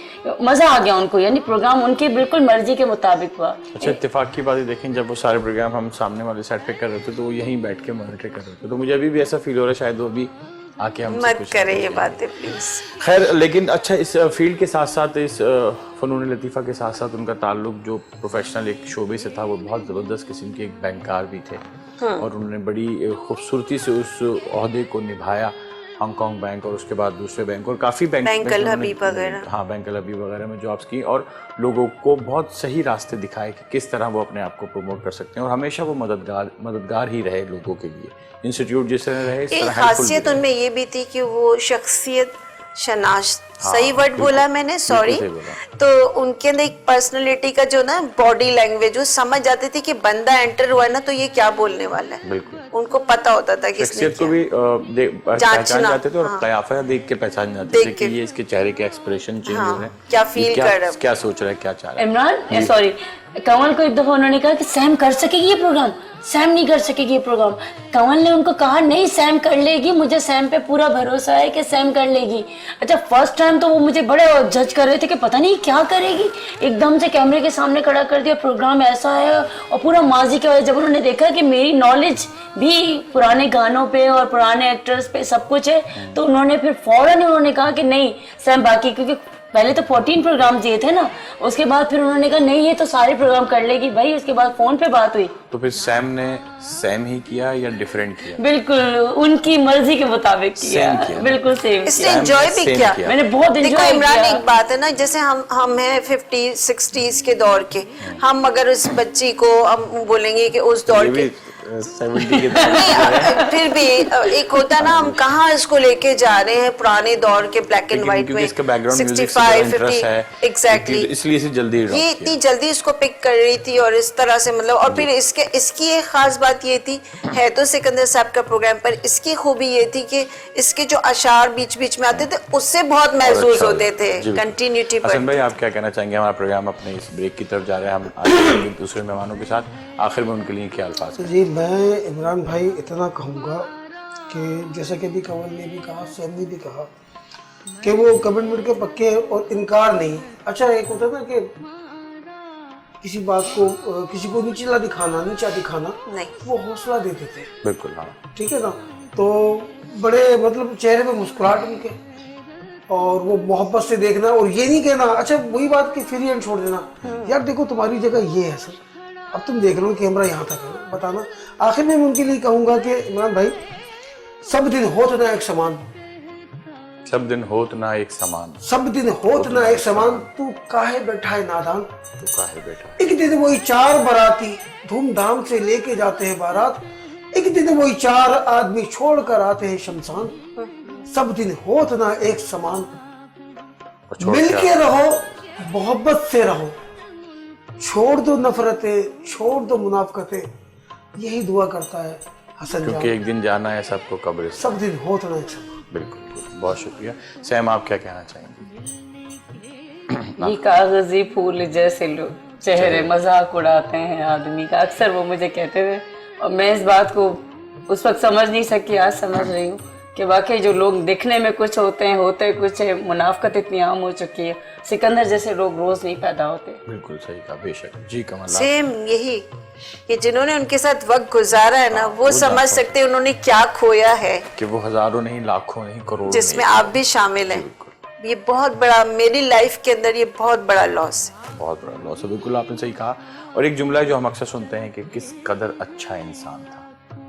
मज़ा आ गया उनको, यानी प्रोग्राम उनकी बिल्कुल मर्जी के मुताबिक हुआ। अच्छा इत्तेफाक की बात है, देखें जब वो सारे प्रोग्राम हम सामने वाले सेट पे कर रहे थे तो वो यहीं बैठ के मॉनिटर कर रहे थे, तो मुझे अभी भी ऐसा फील हो रहा है शायद वो भी आके हम मत करें ये बातें प्लीज। खैर। लेकिन अच्छा इस फील्ड के साथ साथ, इस फ़नून लतीफ़ा के साथ साथ उनका ताल्लुक जो प्रोफेशनल एक शोबे से था वो बहुत ज़बरदस्त किस्म के एक बैंकर भी थे, और उन्होंने बड़ी खूबसूरती से उस ओहदे को निभाया, हांगकांग बैंक और उसके बाद दूसरे बैंक और काफ़ी बैंक अल हबीब वगैरह, हाँ बैंक अल हबीब वगैरह में जॉब्स की, और लोगों को बहुत सही रास्ते दिखाए कि किस तरह वो अपने आप को प्रमोट कर सकते हैं, और हमेशा वो मददगार ही रहे लोगों के लिए। इंस्टीट्यूट जिस तरह रहे इस एक तरह खासियत उनमें ये भी थी कि वो शख्सियत शनाख्त, सही वर्ड बोला मैंने, सॉरी। तो उनके अंदर एक पर्सनालिटी का जो ना बॉडी लैंग्वेज वो समझ जाती थी कि बंदा एंटर हुआ ना तो ये क्या बोलने वाला है, बिल्कुल उनको पता होता था कि इसने शख्सियत को भी पहचान जाते थे, और हाँ। कयाफा देख के पहचान जाते थे कि ये इसके चेहरे के एक्सप्रेशन चेंज हो रहे हैं, क्या फील कर रहा है, क्या सोच रहा है, क्या चाह रहा है। इमरान सॉरी कंवल को एक दफा उन्होंने कहा कि सैम कर सकेगी ये प्रोग्राम, सैम नहीं कर सकेगी ये प्रोग्राम। कंवल ने उनको कहा नहीं सैम कर लेगी, मुझे सैम पे पूरा भरोसा है कि सैम कर लेगी। अच्छा फर्स्ट टाइम तो वो मुझे बड़े जज कर रहे थे कि पता नहीं क्या करेगी, एकदम से कैमरे के सामने खड़ा कर दिया, प्रोग्राम ऐसा है, और पूरा माजी के वजह जब उन्होंने देखा कि मेरी नॉलेज भी पुराने गानों पे और पुराने एक्टर्स पे सब कुछ है, तो उन्होंने फिर फौरन उन्होंने कहा कि नहीं सैम बाकी, क्योंकि पहले तो 14 प्रोग्राम दिए थे ना, उसके बाद फिर उन्होंने कहा नहीं ये तो सारे प्रोग्राम कर लेगी भाई। उसके बाद फोन पे बात हुई तो फिर सैम ने सैम ही किया या डिफरेंट किया? बिल्कुल उनकी मर्जी के मुताबिक किया, Same किया। बिल्कुल सेम इसने एंजॉय भी same किया। किया। मैंने बहुत देखो एंजॉय इमरान किया। एक बात है ना, जैसे हम हैं 50-60s के दौर के, हम अगर उस बच्ची को हम बोलेंगे कि उस दौर ये के भी 70 के नहीं, फिर भी एक होता ना हम कहाँ इसको लेके जा रहे हैं पुराने दौर के ब्लैक एंड व्हाइट में, इसका बैकग्राउंड म्यूजिक 65, इंटरेस्ट है 50 एग्जैक्टली, इसलिए इसे जल्दी ये इतनी जल्दी इसको पिक कर रही थी और इस तरह से मतलब। और फिर इसकी एक खास बात ये थी, है तो सिकंदर साहब का प्रोग्राम पर इसकी खूबी ये थी कि इसके जो अशार बीच बीच में आते थे उससे बहुत महसूस होते थे कंटिन्यूटी पर। हसन भाई आप क्या कहना चाहेंगे? हमारा प्रोग्राम अपने इस ब्रेक की तरफ जा रहे हैं, हम आगे दूसरे मेहमानों के साथ, आखिर में उनके लिए क्या अल्फाज हैं? जी मैं इमरान भाई इतना कहूँगा कि जैसा कि अभी कंवल ने भी कहा, सैम ने भी कहा कि वो कमिटमेंट के पक्के हैं और इनकार नहीं। अच्छा, एक होता है ना कि किसी बात को किसी को नीचा दिखाना नहीं, वो हौसला देते थे। बिल्कुल हाँ। ठीक है ना, तो बड़े मतलब चेहरे पे मुस्कुराहट उनके, और वो मोहब्बत से देखना, और ये नहीं कहना अच्छा वही बात कि फ्री हैंड छोड़ देना, यार देखो तुम्हारी जगह ये है सर, अब तुम देख लो कैमरा यहाँ तक है, बताना। आखिर में मैं उनके लिए कहूँगा कि इमरान भाई, सब दिन होत ना एक समान, सब दिन होत ना एक समान, सब दिन होत ना एक समान, तू काहे बैठा है नादान, तू काहे बैठा। एक दिन वही 4 बाराती धूमधाम से लेके जाते हैं बारात, एक दिन वही 4 आदमी छोड़ कर आते हैं शमशान, सब दिन होत ना एक समान, मिलके रहो मोहब्बत से रहो, छोड़ दो नफरतें, छोड़ दो मुनाफकतें, यही दुआ करता है हसन जान, क्योंकि एक दिन जाना है सबको कब्र से। सब दिन होत ना एक समान। बिल्कुल, बहुत शुक्रिया। सैम, आप क्या कहना चाहेंगे? ये कागजी फूल जैसे लोग चेहरे मजाक उड़ाते हैं आदमी का, अक्सर वो मुझे कहते थे, और मैं इस बात को उस वक्त समझ नहीं सकी, आज समझ रही हूँ कि वाकई जो लोग दिखने में कुछ होते हैं, होते कुछ है, मुनाफकत इतनी आम हो चुकी है। सिकंदर जैसे लोग रोज नहीं पैदा होते। बिल्कुल सही कहा, बेशक। जी कमल, सेम यही कि जिन्होंने उनके साथ वक्त गुजारा है ना, वो समझ सकते हैं उन्होंने क्या खोया है, कि वो हजारों नहीं, लाखों नहीं, करोड़ों, जिसमें आप भी शामिल हैं। ये बहुत बड़ा, मेरी लाइफ के अंदर ये बहुत बड़ा लॉस है, बहुत बड़ा लॉस है। बिल्कुल आपने सही कहा। और एक जुमला जो हम अक्सर सुनते हैं कि किस कदर अच्छा इंसान था,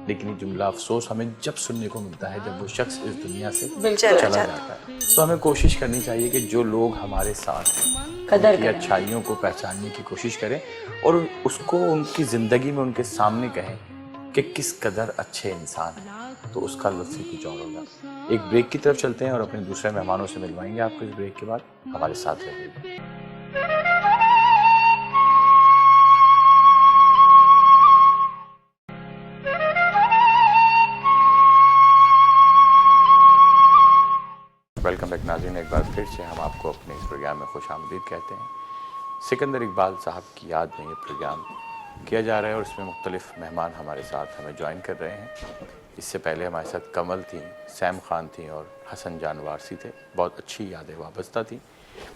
लेकिन ये जुमला अफसोस हमें जब सुनने को मिलता है जब वो शख्स इस दुनिया से चला जाता है। तो हमें कोशिश करनी चाहिए कि जो लोग हमारे साथ हैं, कदर उनकी अच्छाइयों को पहचानने की कोशिश करें और उसको उनकी ज़िंदगी में उनके सामने कहें कि किस कदर अच्छे इंसान हैं, तो उसका लुत्फ ही कुछ और होगा। एक ब्रेक की तरफ चलते हैं और अपने दूसरे मेहमानों से मिलवाएंगे आपको इस ब्रेक के बाद। हमारे साथ रहिए। वेलकम बैक नाज़रीन, एक बार फिर से हम आपको अपने इस प्रोग्राम में खुशामदीद कहते हैं। सिकंदर इकबाल साहब की याद में ये प्रोग्राम किया जा रहा है और इसमें मुख्तलिफ मेहमान हमारे साथ हमें ज्वाइन कर रहे हैं। इससे पहले हमारे साथ कमल थी, सैम खान थी और हसन जान वारसी थे। बहुत अच्छी यादें वाबस्ता थी।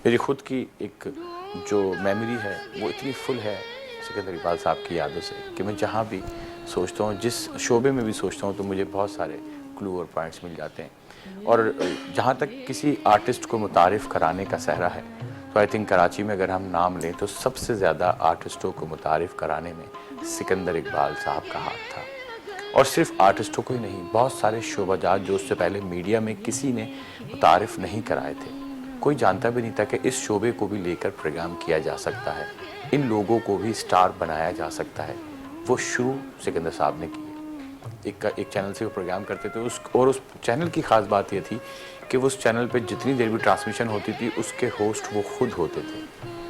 मेरी ख़ुद की एक जो मेमोरी है वो इतनी फुल है सिकंदर इकबाल साहब की यादों से कि मैं जहाँ भी सोचता हूँ, जिस शोबे में भी सोचता हूँ, तो मुझे बहुत सारे क्लू और पॉइंट्स मिल जाते हैं। और जहाँ तक किसी आर्टिस्ट को मुतारिफ़ कराने का सहरा है, तो आई थिंक कराची में अगर हम नाम लें तो सबसे ज़्यादा आर्टिस्टों को मुतारिफ़ कराने में सिकंदर इकबाल साहब का हाथ था। और सिर्फ आर्टिस्टों को ही नहीं, बहुत सारे शोबाजात जो उससे पहले मीडिया में किसी ने मुतारिफ़ नहीं कराए थे, कोई जानता भी नहीं था कि इस शोबे को भी लेकर प्रोग्राम किया जा सकता है, इन लोगों को भी स्टार बनाया जा सकता है। वो शुरू सिकंदर साहब ने की। एक चैनल से वो प्रोग्राम करते थे उस चैनल की ख़ास बात ये थी कि वो उस चैनल पे जितनी देर भी ट्रांसमिशन होती थी उसके होस्ट वो खुद होते थे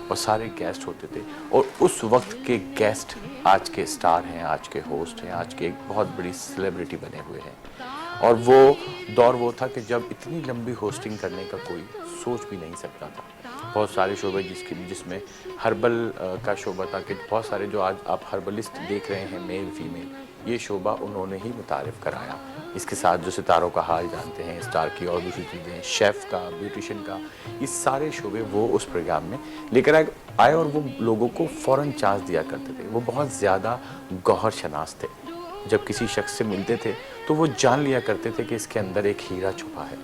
और सारे गेस्ट होते थे। और उस वक्त के गेस्ट आज के स्टार हैं, आज के होस्ट हैं, आज के एक बहुत बड़ी सेलिब्रिटी बने हुए हैं। और वो दौर वो था कि जब इतनी लंबी होस्टिंग करने का कोई सोच भी नहीं सकता था। बहुत सारे शोबे जिसमें हर्बल का शोबा था कि बहुत सारे जो आज आप हर्बलिस्ट देख रहे हैं, मेल फीमेल, ये शोबा उन्होंने ही मुतारिफ़ कराया। इसके साथ जो सितारों का हाल जानते हैं, स्टार की और दूसरी चीज़ें, शेफ़ का, ब्यूटिशियन का, ये सारे शोबे वो उस प्रोग्राम में लेकर आए और वो लोगों को फ़ौरन चांस दिया करते थे। वो बहुत ज़्यादा गौहर शनास थे। जब किसी शख्स से मिलते थे तो वो जान लिया करते थे कि इसके अंदर एक हीरा छुपा है,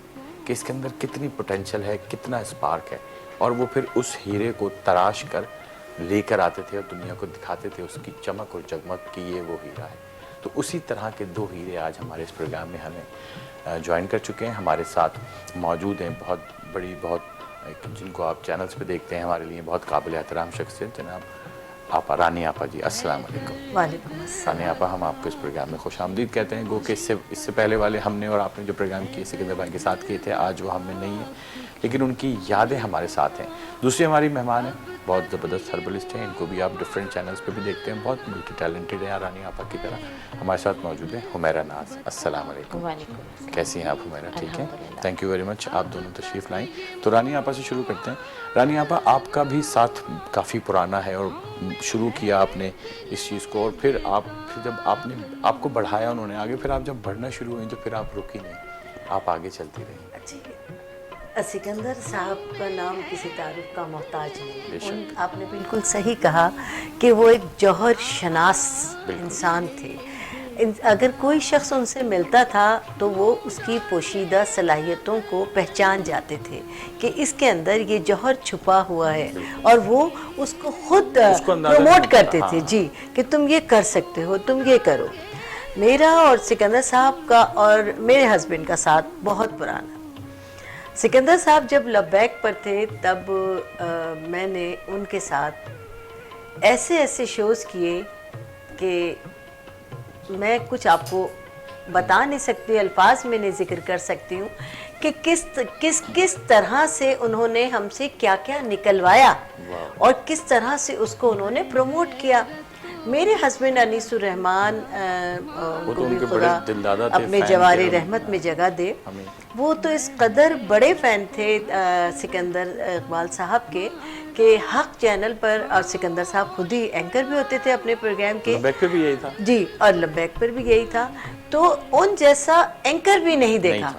कि इसके अंदर कितनी पोटेंशियल है, कितना स्पार्क है। और वो फिर उस हीरे को तराश कर लेकर आते थे और दुनिया को दिखाते थे उसकी चमक और जगमग कि ये वो हीरा है। तो उसी तरह के 2 हीरे आज हमारे इस प्रोग्राम में हमें ज्वाइन कर चुके हैं, हमारे साथ मौजूद हैं। बहुत बड़ी, बहुत जिनको आप चैनल्स पे देखते हैं, हमारे लिए बहुत काबिल एहतराम शख्सियत जनाब आपा, रानी आपा जी, अस्सलाम वालेकुम। वालेकुम अस्सलाम। रानी आपा, हम आपको इस प्रोग्राम में खुशामदीद कहते हैं। गो कि इससे पहले वाले हमने और आपने जो प्रोग्राम किए सिकंदर भाई के साथ किए थे, आज वो हमें नहीं है, लेकिन उनकी यादें हमारे साथ हैं। दूसरी हमारी मेहमान हैं, बहुत ज़बरदस्त हर्बलिस्ट हैं, इनको भी आप डिफरेंट चैनल्स पे भी देखते हैं, बहुत मल्टी टैलेंटेड है रानी आपा की तरह। हमारे साथ मौजूद है हुमैरा नाज। अस्सलाम वालेकुम। वालेकुम। कैसी हैं आप हुमैरा? ठीक है, थैंक यू वेरी मच, आप दोनों तशरीफ़ लाई। तो रानी आपा से शुरू करते हैं। रानी आपा, आपका भी साथ काफ़ी पुराना है और शुरू किया आपने इस चीज़ को, और फिर जब आपको बढ़ाया उन्होंने आगे, फिर आप जब बढ़ना शुरू हुई तो फिर आप रुकी नहीं, आप आगे चलती रही। सिकंदर साहब का नाम किसी तारीफ का मोहताज नहीं। आपने बिल्कुल सही कहा कि वो एक जौहर शनास इंसान थे। अगर कोई शख्स उनसे मिलता था तो वो उसकी पोशीदा सलाहियतों को पहचान जाते थे कि इसके अंदर ये जौहर छुपा हुआ है, और वो उसको खुद प्रमोट करते थे जी, कि तुम ये कर सकते हो, तुम ये करो। मेरा और सिकंदर साहब का और मेरे हस्बैंड का साथ बहुत पुराना। सिकंदर साहब जब लबैक पर थे तब मैंने उनके साथ ऐसे शोज़ किए कि मैं कुछ आपको बता नहीं सकती, अल्फाज में नहीं जिक्र कर सकती हूँ कि किस तरह से उन्होंने हमसे क्या क्या निकलवाया और किस तरह से उसको उन्होंने प्रमोट किया। मेरे हस्बैंड अनीसुर रहमान, उनको भी खुदा अपने जवारे रहमत में जगह दे, वो तो इस कदर बड़े फ़ैन थे सिकंदर इकबाल साहब के कि हक चैनल पर, और सिकंदर साहब खुद ही एंकर भी होते थे अपने प्रोग्राम के। लबैक पे भी यही था जी, और लबैक पर भी यही था। तो उन जैसा एंकर भी नहीं देखा।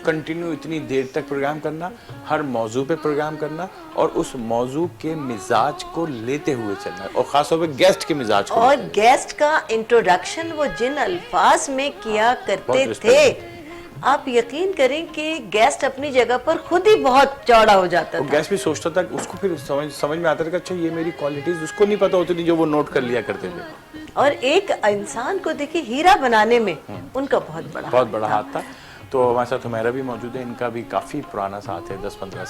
कंटिन्यू इतनी देर तक प्रोग्राम करना, हर मौजू पे प्रोग्राम करना, और उस मौजू के मिजाज को लेते हुए चलना, और खासतौर पे गेस्ट के मिजाज को, और गेस्ट का इंट्रोडक्शन वो जिन अल्फाज में किया करते थे, आप यकीन करें कि गेस्ट अपनी जगह पर खुद ही बहुत चौड़ा हो जाता था। गेस्ट भी सोचता था, उसको फिर समझ में आता था कि अच्छा ये मेरी क्वालिटीज उसको नहीं पता होती थी, जो वो नोट कर लिया करते थे। और एक इंसान को देखिए हीरा बनाने में उनका बहुत बड़ा हाथ था। तो हमारे साथ हुमैरा भी मौजूद है, इनका भी काफ़ी पुराना साथ है, 10-15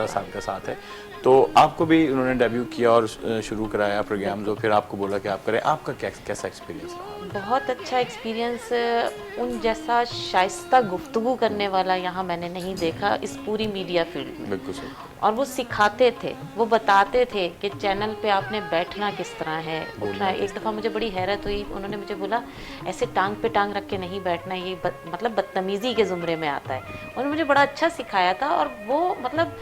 साल का साथ है। तो आपको भी उन्होंने डेब्यू किया और शुरू कराया प्रोग्राम, जो फिर आपको बोला कि आप करें। आपका कैसा एक्सपीरियंस रहा? बहुत अच्छा एक्सपीरियंस। उन जैसा शाइस्ता गुफ्तगू करने वाला यहाँ मैंने नहीं देखा इस पूरी मीडिया फील्ड में। बिल्कुल सही। और वो सिखाते थे, वो बताते थे कि चैनल पे आपने बैठना किस तरह है, उठना है। एक दफ़ा मुझे बड़ी हैरत हुई, उन्होंने मुझे बोला ऐसे टांग पे टांग रख के नहीं बैठना, ये मतलब बदतमीज़ी के ज़ुमरे में आता है। उन्होंने मुझे बड़ा अच्छा सिखाया था, और वो मतलब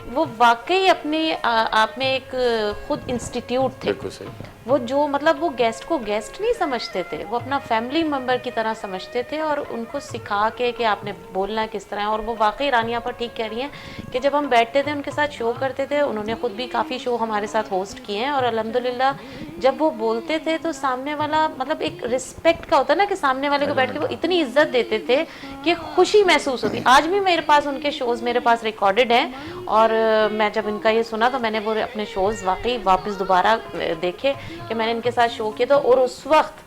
वो वाकई अपने आप में एक खुद इंस्टीट्यूट थे। बिल्कुल सही। वो जो मतलब वो गेस्ट को गेस्ट नहीं समझते थे, वो अपना फैमिली मेम्बर की तरह समझते थे, और उनको सिखा के कि आपने बोलना किस तरह है। और वो वाकई रानिया पर ठीक कह रही हैं कि जब हम बैठते थे उनके साथ शो करते थे, उन्होंने खुद भी काफ़ी शो हमारे साथ होस्ट किए हैं, और अल्हम्दुलिल्लाह जब वो बोलते थे तो सामने वाला मतलब एक रिस्पेक्ट का होता है ना, कि सामने वाले को बैठ के वो इतनी इज्जत देते थे कि खुशी महसूस होती। आज भी मेरे पास उनके शोज़ मेरे पास रिकॉर्डेड हैं, और मैं जब इनका ये सुना तो मैंने वो अपने शोज़ वाकई वापस दोबारा देखे कि मैंने इनके साथ शो किया। तो और उस वक्त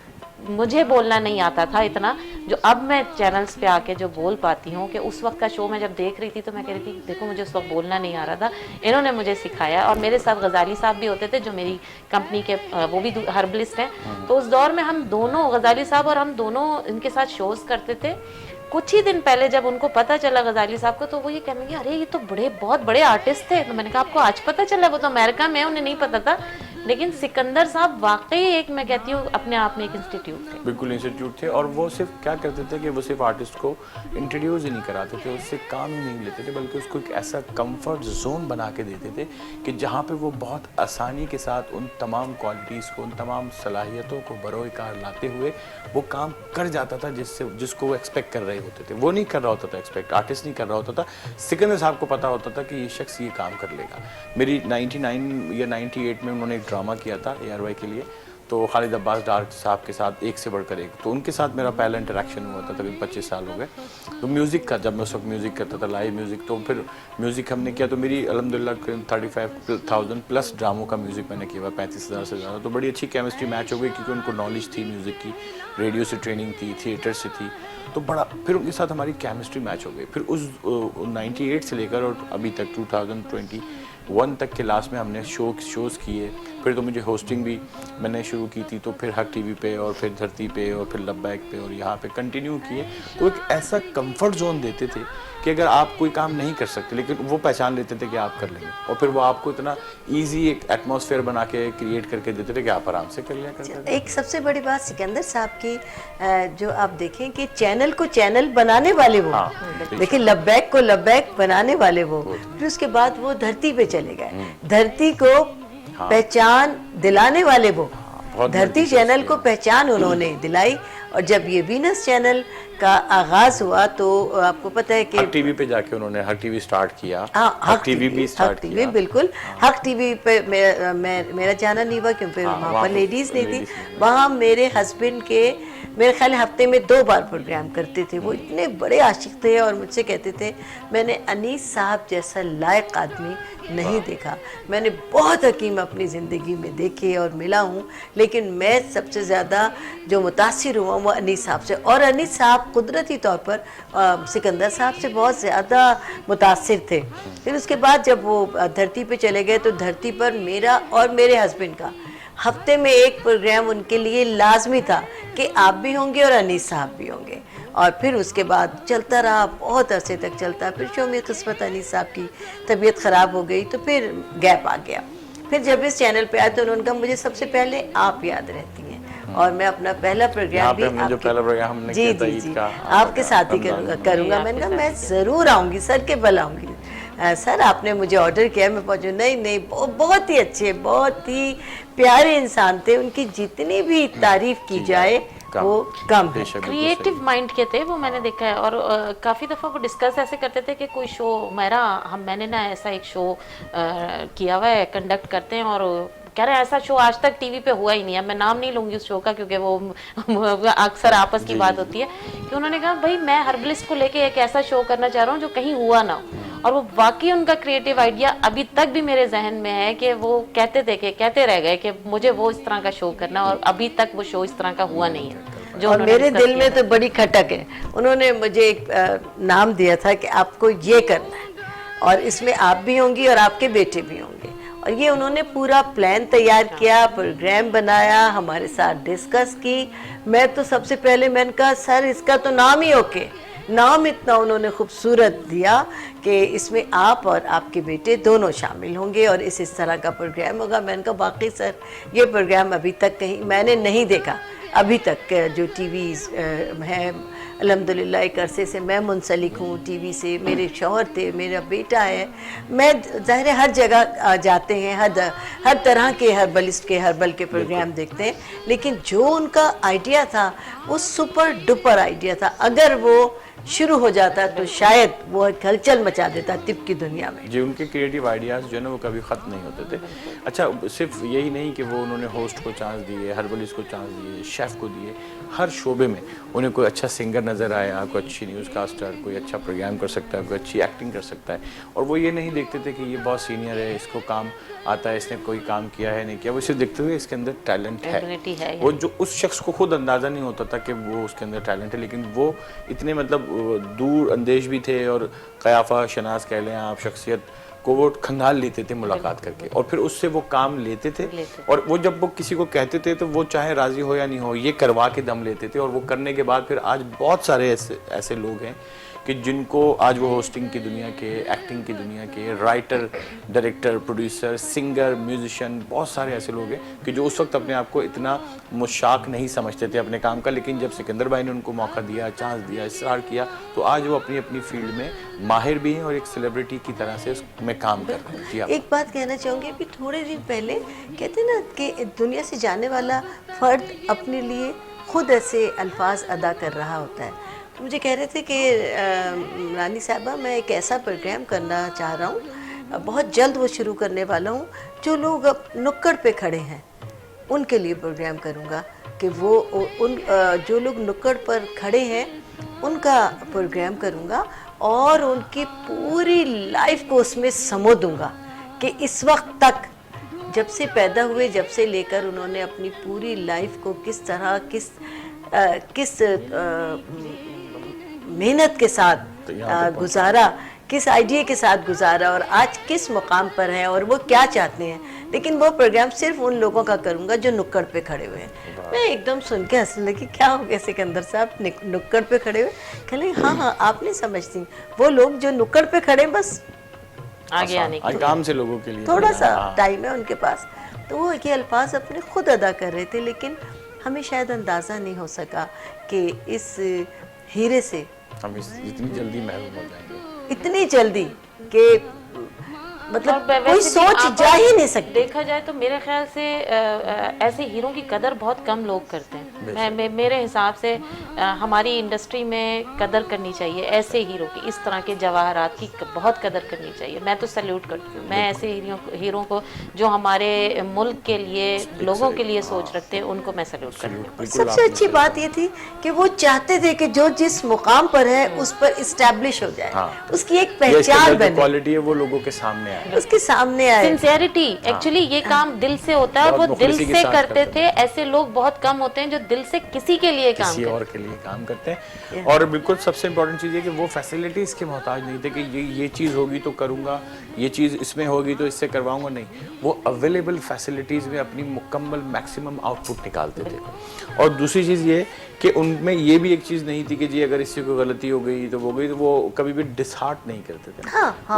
मुझे बोलना नहीं आता था इतना, जो अब मैं चैनल्स पे आके जो बोल पाती हूँ, कि उस वक्त का शो मैं जब देख रही थी तो मैं कह रही थी देखो मुझे उस वक्त बोलना नहीं आ रहा था, इन्होंने मुझे सिखाया। और मेरे साथ गजाली साहब भी होते थे जो मेरी कंपनी के वो भी हर्बलिस्ट हैं। तो उस दौर में हम दोनों, गजाली साहब और हम दोनों इनके साथ शोज़ करते थे। कुछ ही दिन पहले जब उनको पता चला गजाली साहब को, तो वो ये कहने लगे अरे ये तो बहुत बड़े आर्टिस्ट थे। तो मैंने कहा आपको आज पता चला? वो तो अमेरिका में, उन्हें नहीं पता था। लेकिन सिकंदर साहब वाकई एक, मैं कहती हूँ अपने आप में एक इंस्टीट्यूट थे। बिल्कुल इंस्टीट्यूट थे। और वो सिर्फ क्या करते थे कि वो सिर्फ आर्टिस्ट को इंट्रोड्यूस ही नहीं कराते थे, उससे काम ही नहीं लेते थे, बल्कि उसको एक ऐसा कंफर्ट जोन बना के देते थे कि जहाँ पे वो बहुत आसानी के साथ उन तमाम क्वालिटीज़ को, उन तमाम सलाहियतों को बरोए कार लाते हुए वो काम कर जाता था जिसको वो एक्सपेक्ट कर रहे होते थे। वो नहीं कर रहा होता था एक्सपेक्ट, आर्टिस्ट नहीं कर रहा होता था। सिकंदर साहब को पता होता था कि ये शख्स ये काम कर लेगा। मेरी 99 या 98 में उन्होंने एक ड्रामा किया था ARY के लिए, तो खालिद अब्बास डार साहब के साथ एक से बढ़कर एक, तो उनके साथ मेरा पहला इंटरेक्शन हुआ था। तकरीबन 25 साल हो गए। तो म्यूज़िक का, जब मैं उस वक्त म्यूज़िक करता था, लाइव म्यूज़िक, तो फिर म्यूज़िक हमने किया। तो मेरी अल्हम्दुलिल्लाह 35,000 प्लस ड्रामों का म्यूज़िक मैंने किया हुआ, 35,000 से ज़्यादा। तो बड़ी अच्छी केमिस्ट्री मैच हो गई, क्योंकि उनको नॉलेज थी म्यूज़िक की, रेडियो से ट्रेनिंग थी, थिएटर से थी, तो बड़ा फिर उनके साथ हमारी केमिस्ट्री मैच हो गई। फिर उस 98 से लेकर और अभी तक 2021 तक के लास्ट में हमने शोज़ किए। फिर तो मुझे होस्टिंग भी मैंने शुरू की थी, तो फिर हक टीवी पे, और फिर धरती पे, और फिर लबैक पे, और यहाँ पे कंटिन्यू किए। तो एक ऐसा कंफर्ट जोन देते थे कि अगर आप कोई काम नहीं कर सकते, लेकिन वो पहचान लेते थे कि आप कर लेंगे, और फिर वो आपको इतना ईजी एक एटमॉस्फेयर बना के क्रिएट करके देते थे कि आप आराम से कर लिया करते थे। एक सबसे बड़ी बात सिकंदर साहब की, जो आप देखें कि चैनल को चैनल बनाने वाले वो, देखिए लबैक को लबैक बनाने वाले वो, फिर उसके बाद वो धरती पे चले गए। धरती को पहचान दिलाने वाले वो बहुत धरती बड़ी चैनल को पहचान उन्होंने दिलाई। और जब ये वीनस चैनल का आगाज हुआ तो आपको पता है कि हक टीवी पे जाके उन्होंने हक टीवी स्टार्ट किया, हाँ, हक टीवी भी स्टार्ट टीवी किया। बिल्कुल। हक टीवी पे मेरा जाना नहीं हुआ क्योंकि वहाँ वहाँ पर लेडीज नहीं थी। ladies नहीं। वहाँ मेरे हस्बैंड के मेरे ख्याल हफ्ते में 2 बार प्रोग्राम करते थे। वो इतने बड़े आशिक थे और मुझसे कहते थे मैंने अनीस साहब जैसा लायक आदमी नहीं देखा। मैंने बहुत हकीम अपनी ज़िंदगी में देखे और मिला हूँ, लेकिन मैं सबसे ज़्यादा जो मुतासिर हुआ वो अनीस साहब से। और अनीस साहब कुदरती तौर पर सिकंदर साहब से बहुत ज़्यादा मुतासिर थे। फिर उसके बाद जब वो धरती पे चले गए तो धरती पर मेरा और मेरे हस्बैंड का हफ्ते में एक प्रोग्राम उनके लिए लाजमी था कि आप भी होंगे और अनीस साहब भी होंगे। और फिर उसके बाद चलता रहा, बहुत अरसे तक चलता। फिर शोमी किस्मत अनीस साहब की तबीयत ख़राब हो गई तो फिर गैप आ गया। फिर जब इस चैनल पे आए तो उन्होंने कहा मुझे सबसे पहले आप याद रहती हैं और मैं अपना पहला प्रोग्राम भी जो पहला प्रोग्राम हमने जी किया था जी ईद जी का, आपके साथ ही करूँगा। मैंने कहा मैं ज़रूर आऊँगी सर, के बल आऊँगी सर। आपने मुझे ऑर्डर किया, मैं पहुँचूँ। नहीं, बहुत ही अच्छे, बहुत ही प्यारे इंसान थे। उनकी जितनी भी तारीफ की जाए वो कम है। क्रिएटिव माइंड के थे वो, मैंने देखा है। और काफ़ी दफ़ा वो डिस्कस ऐसे करते थे कि कोई शो मैंने ना ऐसा एक शो किया हुआ है, कंडक्ट करते हैं, और कह रहे हैं ऐसा शो आज तक टीवी पे हुआ ही नहीं है। मैं नाम नहीं लूँगी उस शो का क्योंकि वो अक्सर आपस की बात होती है कि उन्होंने कहा भाई मैं हर्बलिस्ट को लेके एक ऐसा शो करना चाह रहा हूँ जो कहीं हुआ ना हो। और वो वाकई उनका क्रिएटिव आइडिया अभी तक भी मेरे जहन में है कि वो कहते रह गए कि मुझे वो इस तरह का शो करना, और अभी तक वो शो इस तरह का हुआ नहीं है जो और मेरे दिल में तो बड़ी खटक है। उन्होंने मुझे एक नाम दिया था कि आपको ये करना है और इसमें आप भी होंगी और आपके बेटे भी होंगे। और ये उन्होंने पूरा प्लान तैयार किया, प्रोग्राम बनाया, हमारे साथ डिस्कस की। मैं तो सबसे पहले मैंने कहा सर इसका तो नाम ही ओके। नाम इतना उन्होंने खूबसूरत दिया कि इसमें आप और आपके बेटे दोनों शामिल होंगे और इस तरह का प्रोग्राम होगा। मैंने कहा बाकी सर ये प्रोग्राम अभी तक कहीं मैंने नहीं देखा। अभी तक जो टीवी है अल्हम्दुलिल्लाह एक अरसे से मैं मुंसलिक हूँ टीवी से। मेरे शौहर थे, मेरा बेटा है। मैं ज़ाहिर है हर जगह जाते हैं, हर तरह के हर्बलिस्ट के हर्बल के प्रोग्राम देखते हैं, लेकिन जो उनका आइडिया था वो सुपर डुपर आइडिया था। अगर वो शुरू हो जाता तो शायद वो एक हलचल मचा देता तिब की दुनिया में। जी, उनके क्रिएटिव आइडियाज़ जो है ना वो कभी ख़त्म नहीं होते थे। अच्छा, सिर्फ यही नहीं कि वो उन्होंने होस्ट को चांस दिए, हर्बलिस्ट को चांस दिए, शेफ़ को दिए, हर शोबे में उन्हें कोई अच्छा सिंगर नज़र आया, कोई अच्छी न्यूज़ कास्टर, कोई अच्छा प्रोग्राम कर सकता है, कोई अच्छी एक्टिंग कर सकता है। और वो ये नहीं देखते थे कि ये बहुत सीनियर है, इसको काम आता है, इसने कोई काम किया है नहीं किया। वो सिर्फ देखते हुए इसके अंदर टैलेंट है। वो जो उस शख्स को खुद अंदाज़ा नहीं होता था कि वो उसके अंदर टैलेंट है, लेकिन वो इतने मतलब दूर अंदेश भी थे और क़याफ़ा शनास कह लें आप, शख्सियत को वो खंगाल लेते थे मुलाकात करके और फिर उससे वो काम लेते थे। और वो जब वो किसी को कहते थे तो वो चाहे राज़ी हो या नहीं हो ये करवा के दम लेते थे। और वो करने के बाद फिर आज बहुत सारे ऐसे लोग हैं कि जिनको आज वो होस्टिंग की दुनिया के, एक्टिंग की दुनिया के, writer, director, producer, singer, musician, बहुत सारे ऐसे लोग हैं कि जो उस वक्त अपने आप को इतना मुशाक नहीं समझते थे अपने काम का, लेकिन जब सिकंदर भाई ने उनको मौका दिया, चांस दिया, इसरार किया, तो आज वो अपनी अपनी फील्ड में माहिर भी हैं और एक सेलिब्रिटी की तरह से उसमें काम कर रहे हैं। जी, एक बात कहना चाहूँगी, अभी थोड़े दिन पहले कहते ना कि दुनिया से जाने वाला फ़र्द अपने लिए खुद ऐसे अल्फाज अदा कर रहा होता है। तो मुझे कह रहे थे कि रानी साहबा मैं एक ऐसा प्रोग्राम करना चाह रहा हूँ, बहुत जल्द वो शुरू करने वाला हूँ, जो लोग अब नुक्कड़ पे खड़े हैं उनके लिए प्रोग्राम करूँगा कि वो जो लोग नुक्कड़ पर खड़े हैं उनका प्रोग्राम करूँगा और उनकी पूरी लाइफ को उसमें समो दूँगा कि इस वक्त तक जब से पैदा हुए, जब से लेकर उन्होंने अपनी पूरी लाइफ को किस तरह किस मेहनत के साथ गुजारा, किस आइडिया के साथ गुजारा और आज किस मुकाम पर हैं और वो क्या चाहते हैं। लेकिन वो प्रोग्राम सिर्फ उन लोगों का करूँगा जो नुक्कड़ पे खड़े हुए हैं। मैं एकदम सुन के हंसने लगी, क्या हो गया सिकंदर साहब, नुक्कड़ पे खड़े हुए? कहले हाँ आप नहीं समझती, वो लोग जो नुक्कड़ पे खड़े बस आगे आने के काम से लोगों के लिए थोड़ा सा टाइम है उनके पास, तो वो ये अल्फाज अपने खुद अदा कर रहे थे। लेकिन हमें शायद अंदाज़ा नहीं हो सका कि इस हीरे से हम इतनी जल्दी महरूम हो जाएंगे, इतनी जल्दी कि मतलब वैसे कोई भी सोच आप जा ही नहीं सकती। देखा जाए तो मेरे ख्याल से ऐसे हीरो की कदर बहुत कम लोग करते हैं। मेरे हिसाब से हमारी इंडस्ट्री में कदर करनी चाहिए ऐसे हीरो की, इस तरह के जवाहरात की बहुत कदर करनी चाहिए। मैं तो सैल्यूट करती हूँ, मैं ऐसे हीरो को जो हमारे मुल्क के लिए, लोगों के लिए सोच रखते हैं, उनको मैं सैल्यूट करती हूँ। सबसे अच्छी बात ये थी कि वो चाहते थे कि जो जिस मुकाम पर है उस पर इस्टेब्लिश हो जाए, उसकी एक पहचान बने, क्वालिटी है वो लोगों के सामने आए, उसके सामने आए। सिंसियरिटी, एक्चुअली ये काम दिल से होता है और वो दिल से करते थे। ऐसे लोग बहुत कम होते हैं जो दिल से किसी के लिए काम किसी और के लिए काम करते हैं। और बिल्कुल सबसे इम्पोर्टेंट चीज़ है कि वो फैसिलिटीज़ के मोहताज नहीं थे कि ये चीज़ होगी तो करूँगा, ये चीज़ इसमें होगी तो इससे करवाऊँगा, नहीं, वो अवेलेबल फैसिलिटीज़ में अपनी मुकम्मल मैक्सिमम आउटपुट निकालते थे। और दूसरी चीज़ ये कि उनमें ये भी एक चीज़ नहीं थी कि जी अगर इससे कोई गलती हो गई तो वो कभी भी डिसहार्ट नहीं करते थे,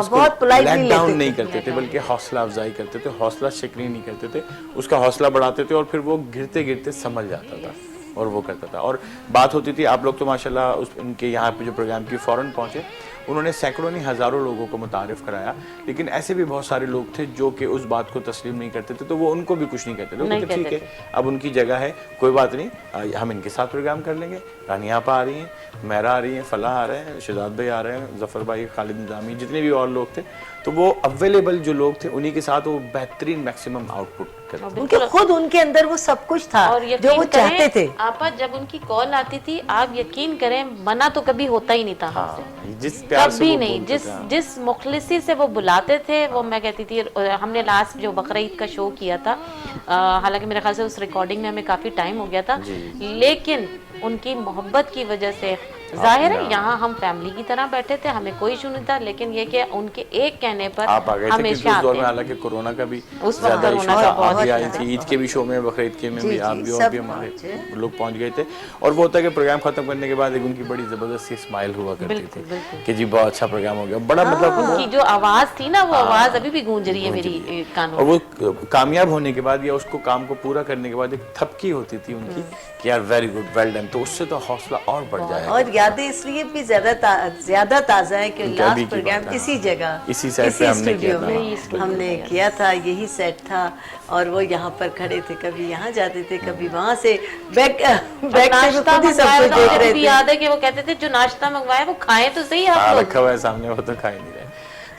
बहुत पोलाइटली लेट डाउन नहीं करते थे, बल्कि हौसला अफजाई करते थे, हौसला शिकनी नहीं करते थे, उसका हौसला बढ़ाते थे और फिर वो गिरते गिरते समझ जाता था और वो करता था। और बात होती थी, आप लोग तो माशाल्लाह उनके यहाँ पे जो प्रोग्राम की फ़ौरन पहुँचे, उन्होंने सैकड़ों नहीं हज़ारों लोगों को मुतारिफ़ कराया, लेकिन ऐसे भी बहुत सारे लोग थे जो कि उस बात को तस्लीम नहीं करते थे, तो वो उनको भी कुछ नहीं कहते थे। वो कहते ठीक है, अब उनकी जगह है, कोई बात नहीं, हम इनके साथ प्रोग्राम कर लेंगे। रानिया आपा आ रही हैं, मेहरा आ रही हैं, फलाह आ रहे हैं, शहजाद भाई आ रहे हैं, जफ़र भाई, खालिद निज़ामी, जितने भी और लोग थे, तो वो अवेलेबल जो लोग थे उन्हीं के साथ वो बेहतरीन मैक्सिमम आउटपुट करते। उनके खुद उनके अंदर वो सब कुछ था और जो वो चाहते थे। आपा जब उनकी कॉल आती थी, आप यकीन करें, मना तो कभी होता ही नहीं था हमसे, जिस प्यार से कभी वो नहीं, बोलते थे। जिस मुखलिसी से वो बुलाते थे, वो मैं कहती थी। हमने लास्ट जो बकरा ईद का शो किया था, हालांकि मेरे ख्याल से उस रिकॉर्डिंग में हमें काफी टाइम हो गया था, लेकिन उनकी मोहब्बत की वजह से जाहिर है यहाँ हम फैमिली की तरह बैठे थे, हमें कोई इशू नहीं था, लेकिन ये कि उनके एक कहने पर आप आ गए थे, क्योंकि उस दौर में हालांकि कोरोना का भी ज़्यादा इशू था, आप भी आई थी ईद के भी शो में, बकरीद के में भी आप भी, और भी हमारे लोग पहुंच गए थे। और वो होता है कि प्रोग्राम खत्म करने के बाद एक उनकी बड़ी ज़बरदस्त सी स्माइल हुआ करती थी कि जी बहुत अच्छा प्रोग्राम हो गया, बड़ा मतलब उनकी जो आवाज़ थी ना, वो आवाज़ अभी भी गूंज रही है मेरी कानों में। और वो कामयाब होने के बाद या उसको काम को पूरा करने के बाद एक थपकी होती थी उनकी कि यार वेरी गुड, वेल डन, तो उससे तो हौसला और बढ़ जाएगा। और यादें इसलिए भी ज्यादा ताज़ा है कि लास्ट प्रोग्राम इसी जगह, इसी सेट पे हमने किया था, हमने किया था, यही सेट था। और वो यहाँ पर खड़े थे, कभी यहाँ जाते थे, कभी वहाँ से बैक से खुद ही सब कुछ देख रहे थे। याद है कि वो कहते थे जो नाश्ता मंगवाया वो खाएं तो सही आप लोग। रखा हुआ है सामने, वो तो खा ही नहीं रहे।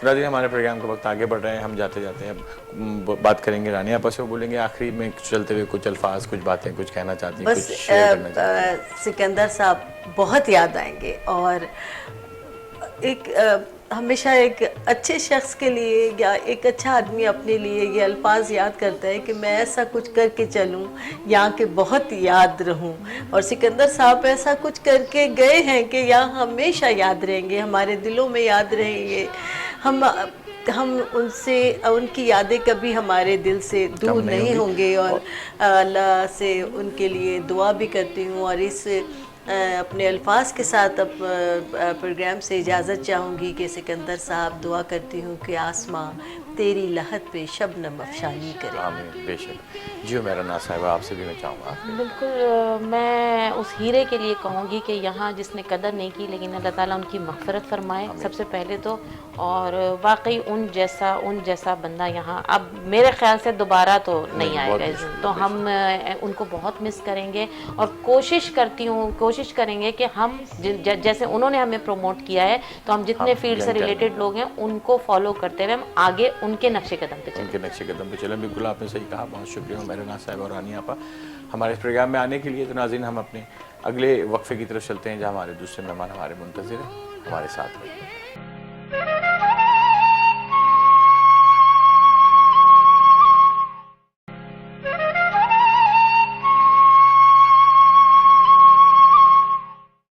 तो हमारे प्रोग्राम का वक्त आगे बढ़ रहे हैं, हम जाते जाते हैं अब बात करेंगे रानिया आपा से। वो बोलेंगे आखिरी में चलते हुए कुछ अल्फाज, कुछ बातें, कुछ कहना चाहती हैं, बस कुछ शेयर करना चाहती हैं। सिकंदर साहब बहुत याद आएंगे, और एक हमेशा एक अच्छे शख्स के लिए या एक अच्छा आदमी अपने लिए ये अल्फाज याद करता है कि मैं ऐसा कुछ करके चलूँ यहाँ के बहुत याद रहूँ। और सिकंदर साहब ऐसा कुछ करके गए हैं कि यहाँ हमेशा याद रहेंगे, हमारे दिलों में याद रहेंगे। हम उनसे, उनकी यादें कभी हमारे दिल से दूर नहीं होंगे। और अल्लाह से उनके लिए दुआ भी करती हूँ। और इस अपने अल्फाज के साथ अब प्रोग्राम से इजाज़त चाहूँगी कि सिकंदर साहब, दुआ करती हूँ कि आसमां तेरी लहत पे शबनम अफशानी करे। आमीन, बेशक। जी मेरा ना साहिबा, आपसे भी मैं चाहूँगा। बिल्कुल, मैं उस हीरे के लिए कहूँगी कि यहाँ जिसने कदर नहीं की, लेकिन अल्लाह ताला उनकी मग़फ़िरत फरमाए सबसे पहले तो। और वाकई उन जैसा बंदा यहाँ अब मेरे ख्याल से दोबारा तो नहीं आएगा, तो हम उनको बहुत मिस करेंगे। और कोशिश करेंगे कि हम जैसे उन्होंने हमें प्रमोट किया है, तो हम जितने फील्ड से रिलेटेड लोग हैं उनको फॉलो करते हुए हम आगे उनके नक्शे कदम पे चलें। बिल्कुल आपने सही कहा, बहुत शुक्रिया मेरे ना साहिब और रानिया आपा हमारे इस प्रोग्राम में आने के लिए। तो नाज़रीन, हम अपने अगले वक्फे की तरफ चलते हैं जहाँ हमारे दूसरे मेहमान हमारे मुंतज़िर हैं, हमारे साथ हैं।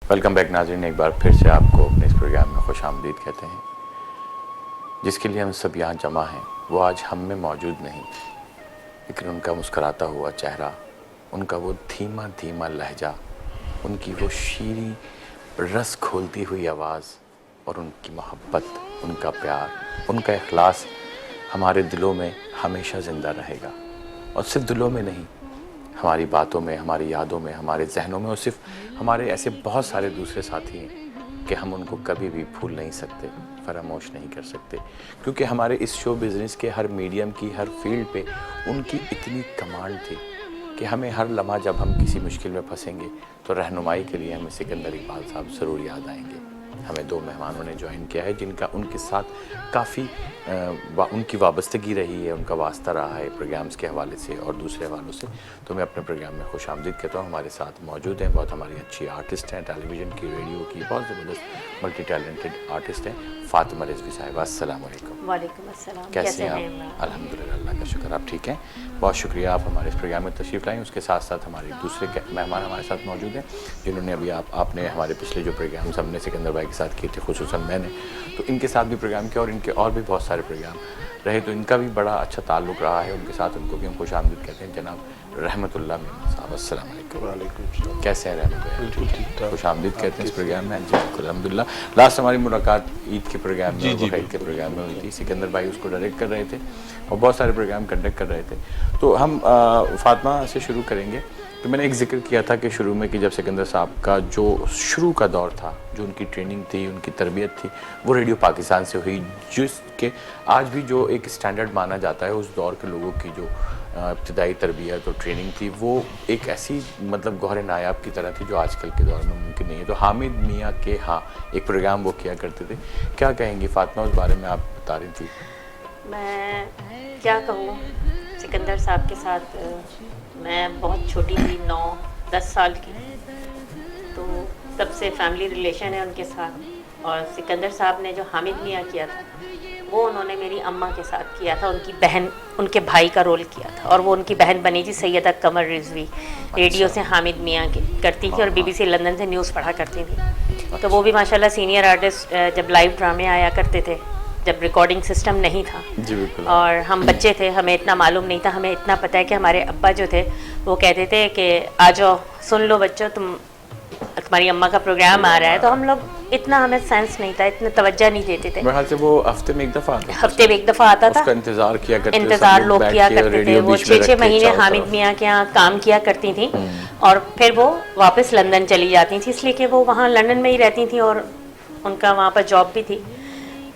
वेलकम बैक नाज़रीन, एक बार फिर से आपको अपने इस प्रोग्राम में खुश आमदीद कहते हैं। जिसके लिए हम सब यहाँ जमा हैं वो आज हम में मौजूद नहीं, लेकिन उनका मुस्कराता हुआ चेहरा, उनका वो धीमा धीमा लहजा, उनकी वो शीरी रस खोलती हुई आवाज़ और उनकी मोहब्बत, उनका प्यार, उनका इखलास हमारे दिलों में हमेशा ज़िंदा रहेगा। और सिर्फ दिलों में नहीं, हमारी बातों में, हमारी यादों में, हमारे जहनों में। और सिर्फ हमारे ऐसे बहुत सारे दूसरे साथी हैं कि हम उनको कभी भी भूल नहीं सकते, फरामोश नहीं कर सकते, क्योंकि हमारे इस शो बिज़नेस के हर मीडियम की हर फील्ड पे उनकी इतनी कमाल थी कि हमें हर लम्हा जब हम किसी मुश्किल में फंसेंगे तो रहनुमाई के लिए हमें सिकंदर इकबाल साहब ज़रूर याद आएंगे। हमें 2 मेहमानों ने ज्वाइन किया है जिनका उनके साथ काफ़ी उनकी वाबस्तगी रही है, उनका वास्ता रहा है प्रोग्राम्स के हवाले से और दूसरे हवालों से। तो मैं अपने प्रोग्राम में खुश आमदीद कहता हूँ। हमारे साथ मौजूद हैं, बहुत हमारी अच्छी आर्टिस्ट हैं, टेलीविज़न की, रेडियो की बहुत ज़बरदस्त मल्टी टैलेंटेड आर्टिस्ट हैं, फ़ातिमा रिजवी साहिबा। अस्सलाम वालेकुम। वालेकुम अस्सलाम। कैसे हैं आप? अल्हम्दुलिल्लाह, अल्लाह का शुक्र, आप ठीक हैं। बहुत शुक्रिया आप हमारे इस प्रोग्राम में तशरीफ़ लाएँ। उसके साथ साथ हमारे दूसरे मेहमान हमारे साथ मौजूद हैं जिन्होंने अभी आपने हमारे पिछले जो प्रोग्राम्स हमने सिकंदर भाई के साथ किए थे, खुसूसन मैंने, तो इनके साथ भी प्रोग्राम किया और इनके और भी बहुत सारे प्रोग्राम रहे, तो इनका भी बड़ा अच्छा ताल्लुक़ रहा है उनके साथ। उनको भी हम खुश आमदीद कहते हैं, जनाब रहमतुल्लाह मेमन साहब। अस्सलाम वालेकुम। कैसे हैं रहमत भाई? खुश आमदीद कहते हैं इस प्रोग्राम में। जी बिल्कुल, अल्हम्दुलिल्लाह। लास्ट हमारी मुलाकात ईद के प्रोग्राम में, ईद के प्रोग्राम में हुई थी। सिकंदर भाई उसको डायरेक्ट कर रहे थे और बहुत सारे प्रोग्राम कंडक्ट कर रहे थे। तो हम फातिमा से शुरू करेंगे। तो मैंने एक जिक्र किया था कि शुरू में कि जब सिकंदर साहब का जो शुरू का दौर था, जो उनकी ट्रेनिंग थी, उनकी तरबियत थी, वो रेडियो पाकिस्तान से हुई, जिसके आज भी जो एक स्टैंडर्ड माना जाता है उस दौर के लोगों की जो इब्तदाई तरबियत और ट्रेनिंग थी, वो एक ऐसी मतलब गौहर नायाब की तरह थी जो आजकल के दौर में मुमकिन नहीं है। तो हामिद मियाँ के हाँ एक प्रोग्राम वो किया करते थे। क्या कहेंगी फातिमा उस बारे में? आप बता रही थी। मैं क्या कहूँ, सिकंदर साहब के साथ मैं बहुत छोटी थी, 9-10 साल की, तो तब से फैमिली रिलेशन है उनके साथ। और सिकंदर साहब ने जो हामिद मियाँ किया था वो उन्होंने मेरी अम्मा के साथ किया था, उनकी बहन, उनके भाई का रोल किया था, और वो उनकी बहन बनी थी सैयदा कमर रिजवी। रेडियो से हामिद मियाँ के करती थी और BBC लंदन से न्यूज़ पढ़ा करती थी। तो वो भी माशाल्लाह सीनियर आर्टिस्ट, जब लाइव ड्रामे आया करते थे, जब रिकॉर्डिंग सिस्टम नहीं था और हम बच्चे थे, हमें इतना मालूम नहीं था। हमें इतना पता है कि हमारे अब्बा जो थे वो कहते थे कि आ जाओ सुन लो बच्चों, तुम्हारी अम्मा का प्रोग्राम आ रहा है। तो हम लोग इतना, हमें सेंस नहीं था, इतना तवज्जो नहीं देते थे। मेरे ख्याल से वो हफ्ते में एक दफ़ा आता था। हफ्ते में एक दफ़ा आता था, उसका इंतज़ार किया करते थे, इंतज़ार लोग किया करते थे। वो 6-6 महीने हामिद मियाँ के यहाँ काम किया करती थी और फिर वो वापस लंदन चली जाती थी, इसलिए कि वो वहाँ लंदन में ही रहती थी और उनका वहाँ पर जॉब भी थी।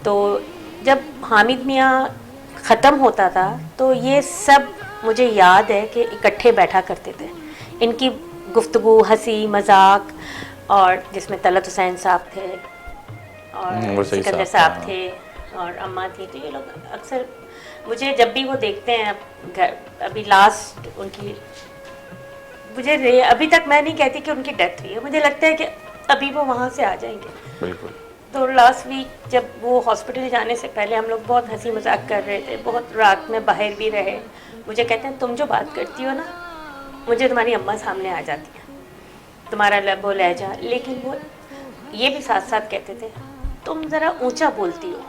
तो जब हामिद मियाँ ख़त्म होता था तो ये सब मुझे याद है कि इकट्ठे बैठा करते थे। इनकी गुफ्तगू, हंसी मजाक, और जिसमें तलत हुसैन साहब थे और सिकंदर साहब थे और अम्मा थी, तो ये लोग अक्सर मुझे जब भी वो देखते हैं घर, अभी लास्ट उनकी, मुझे अभी तक मैं नहीं कहती कि उनकी डेथ हुई है, मुझे लगता है कि अभी वो वहाँ से आ जाएंगे। बिल्कुल। तो लास्ट वीक जब वो हॉस्पिटल जाने से पहले हम लोग बहुत हंसी मजाक कर रहे थे, बहुत रात में बाहर भी रहे। मुझे कहते हैं तुम जो बात करती हो ना, मुझे तुम्हारी अम्मा सामने आ जाती है, तुम्हारा लबो लहजा। लेकिन वो ये भी साथ साथ कहते थे तुम ज़रा ऊंचा बोलती हो,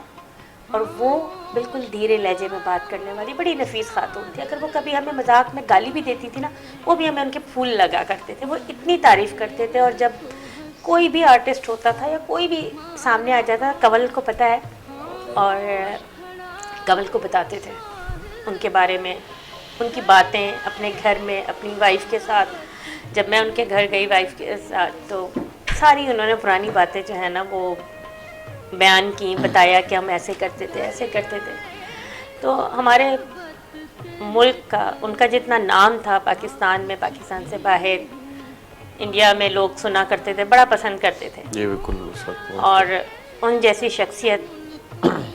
और वो बिल्कुल धीरे लहजे में बात करने वाली बड़ी नफीस खातून थी। अगर वो कभी हमें मजाक में गाली भी देती थी ना, वो भी हमें उनके फूल लगा करते थे, वो इतनी तारीफ़ करते थे। और जब कोई भी आर्टिस्ट होता था या कोई भी सामने आ जाता, कंवल को पता है और कंवल को बताते थे उनके बारे में, उनकी बातें अपने घर में अपनी वाइफ के साथ। जब मैं उनके घर गई वाइफ के साथ तो सारी उन्होंने पुरानी बातें जो है ना वो बयान की, बताया कि हम ऐसे करते थे, ऐसे करते थे। तो हमारे मुल्क का, उनका जितना नाम था पाकिस्तान में, पाकिस्तान से बाहर इंडिया में लोग सुना करते थे, बड़ा पसंद करते थे। ये बिल्कुल। और उन जैसी शख्सियत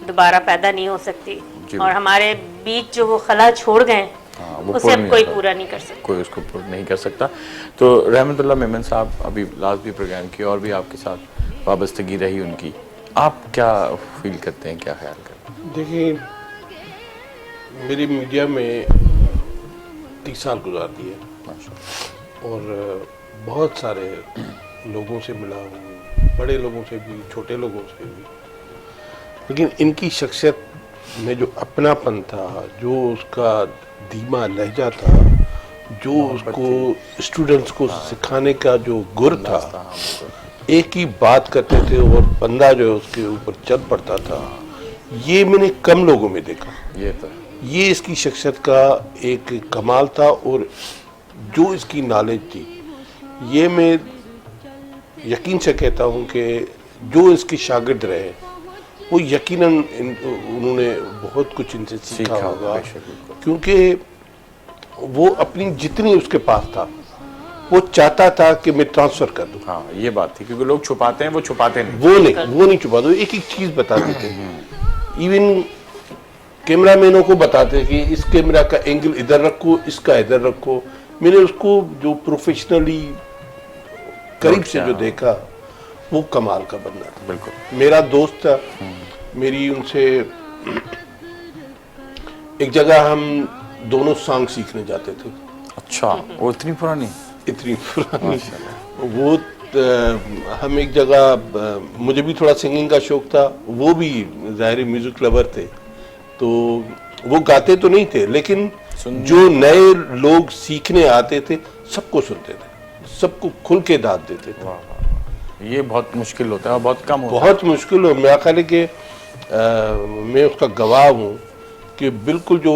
दोबारा पैदा नहीं हो सकती, और हमारे बीच जो वो खला छोड़ गए उसे अब कोई पूरा नहीं कर सकता, कोई उसको पूरा नहीं कर सकता। तो रहमतुल्लाह मेमन साहब अभी लास्ट भी प्रोग्राम किया और भी आपके साथ वाबस्तगी रही उनकी, आप क्या फील करते हैं, क्या ख्याल करते हैं? देखिए, मेरी मीडिया में 30 साल गुजार दिए और बहुत सारे लोगों से मिला हूँ, बड़े लोगों से भी, छोटे लोगों से भी। लेकिन इनकी शख्सियत में जो अपनापन था, जो उसका धीमा लहजा था, जो उसको स्टूडेंट्स को सिखाने का जो गुर था, एक ही बात करते थे और बंदा जो है उसके ऊपर चल पड़ता था, ये मैंने कम लोगों में देखा। ये इसकी शख्सियत का एक कमाल था। और जो इसकी नॉलेज थी, ये मैं यकीन से कहता हूँ कि जो इसके शागिर्द रहे वो यकीनन उन्होंने बहुत कुछ इनसे सीखा होगा, क्योंकि वो अपनी जितनी उसके पास था वो चाहता था कि मैं ट्रांसफर कर दूं। हाँ ये बात थी, क्योंकि लोग छुपाते हैं, वो छुपाते नहीं। वो नहीं छुपाते, एक एक चीज बताते थे। इवन कैमरामैनों को बताते कि इस कैमरा का एंगल इधर रखो, इसका इधर रखो। मैंने उसको जो प्रोफेशनली करीब से जो देखा वो कमाल का बंदा था। बिल्कुल मेरा दोस्त था, मेरी उनसे एक जगह हम दोनों सॉन्ग सीखने जाते थे। अच्छा, वो इतनी पुरानी वो हम एक जगह, मुझे भी थोड़ा सिंगिंग का शौक था, वो भी ज़ाहिर म्यूजिक लवर थे, तो वो गाते तो नहीं थे लेकिन जो नए लोग सीखने आते थे सबको सुनते थे, सबको खुल के दाद देते थे। ये बहुत मुश्किल होता है और बहुत कम होता है। बहुत मुश्किल हो। मेरा ख्याल है कि मैं उसका गवाह हूँ कि बिल्कुल जो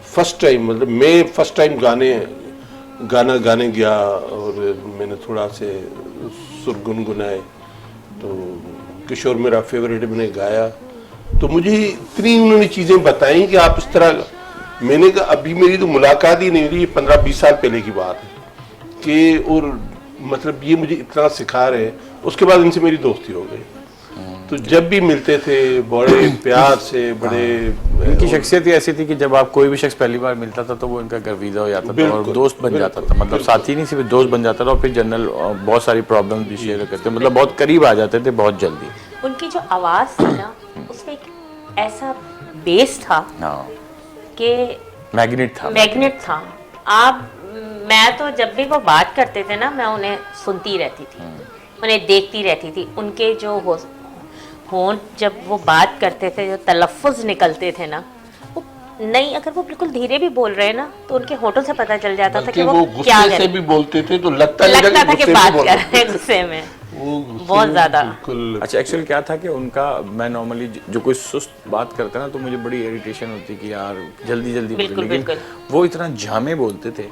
फर्स्ट टाइम, मतलब मैं फर्स्ट टाइम गाना गाने गया और मैंने थोड़ा से सुर गुनगुनाए, तो किशोर मेरा फेवरेट, मैंने गाया, तो मुझे इतनी उन्होंने चीज़ें बताई कि आप इस तरह, मैंने कहा अभी मेरी तो मुलाकात ही नहीं हुई, 15-20 साल पहले की बात है कि, और मतलब ये मुझे इतना सिखा रहे हैं। उसके बाद इनसे मेरी दोस्ती हो गई, तो जब भी मिलते थे बड़े प्यार से, बड़े उनकी शख्सियत ही ऐसी थी कि जब आप कोई भी शख्स पहली बार मिलता था तो वो इनका गर्विदा हो जाता था और दोस्त बन जाता था। मतलब साथी नहीं, सिर्फ दोस्त बन जाता था और फिर जनरल बहुत सारी प्रॉब्लम भी शेयर करते, मतलब बहुत करीब आ जाते थे बहुत जल्दी। उनकी जो आवाज़ थी ना, उसमें एक ऐसा बेस था कि मैग्नेट था। आप, मैं तो जब भी वो बात करते थे ना, मैं उन्हें सुनती रहती थी, उन्हें देखती रहती थी। उनके जो होंठ जब वो बात करते थे, जो तलफ़ुज़ निकलते थे ना, वो नहीं, अगर वो बिल्कुल धीरे भी बोल रहे हैं ना तो उनके होठों से पता चल जाता था कि वो क्या गुस्से से भी बोलते थे तो लगता था कि बात कर रहे हैं गुस्से में, बहुत ज्यादा। अच्छा, एक्चुअली क्या था कि उनका, मैं नॉर्मली जो कोई सुस्त बात करता है ना तो मुझे बड़ी इरिटेशन होती कि यार जल्दी जल्दी बोले, लेकिन वो इतना झामे बोलते थे,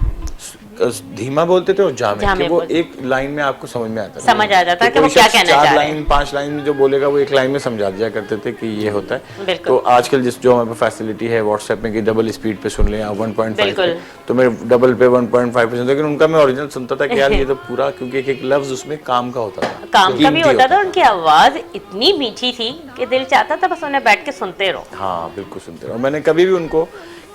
धीमा बोलते थे और जामे कि वो एक लाइन में आपको समझ में आता था, समझ आ जाता है कि वो क्या कहना चाह रहे हैं। 4 लाइन में जो बोलेगा वो एक लाइन में समझा दिया करते थे कि ये होता है। तो आजकल जो हमारे पास फैसिलिटी है व्हाट्सएप में कि डबल स्पीड पे सुन लें, 1.5 पे, तो मेरे डबल पे 1.5 पे, लेकिन उनका मैं ओरिजिनल सुनता था कि यार ये तो पूरा, क्योंकि एक एक लफ्ज उसमें काम का होता था, काम का भी होता था। उनकी आवाज इतनी मीठी थी कि दिल चाहता था बस उन्हें बैठ के सुनते रहो। हाँ बिल्कुल सुनते रहो। मैंने कभी भी उनको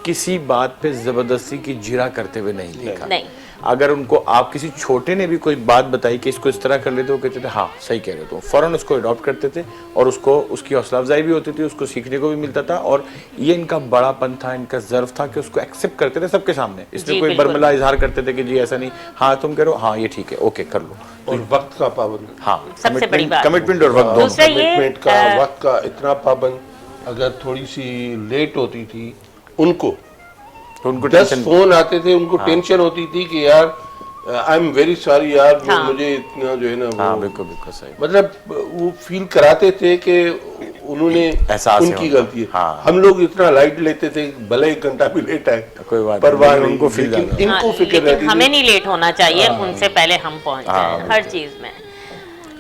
किसी बात पे जबरदस्ती की जिरा करते हुए नहीं देखा। नहीं। अगर उनको आप किसी छोटे ने भी कोई बात बताई कि इसको इस तरह कर लेते हो, कहते थे हाँ सही कह रहे हो, तो फौरन उसको अडॉप्ट करते थे और उसको, उसकी हौसला अफजाई भी होती थी, उसको सीखने को भी मिलता था। और ये इनका बड़ापन था, इनका जर्फ था कि उसको एक्सेप्ट करते थे सबके सामने। इसमें कोई बरमला इजहार करते थे कि जी ऐसा नहीं, हाँ तुम कह रहे हो, हाँ ये ठीक है, ओके कर लो। और वक्त का पाबंद, हाँ सबसे बड़ी बात, कमिटमेंट और वक्त दोनों। कमिटमेंट का, वक्त का इतना पाबंद। अगर थोड़ी सी लेट होती थी उनको, तो उनको 10 फोन आते थे, उनको टेंशन होती थी कि यार आई एम वेरी सॉरी यार, मुझे इतना जो है ना, हाँ बिल्कुल बिल्कुल सही, मतलब वो फील कराते थे कि उन्होंने, उनकी गलती है। हाँ। हम लोग इतना लाइट लेते थे, भले 1 घंटा भी लेट आए कोई बात परवाह नहीं, नहीं, उनको फील लेकिन इनको फिक्र रहती थी, हमें नहीं लेट होना चाहिए, उनसे पहले हम पहुंच जाए हर चीज में।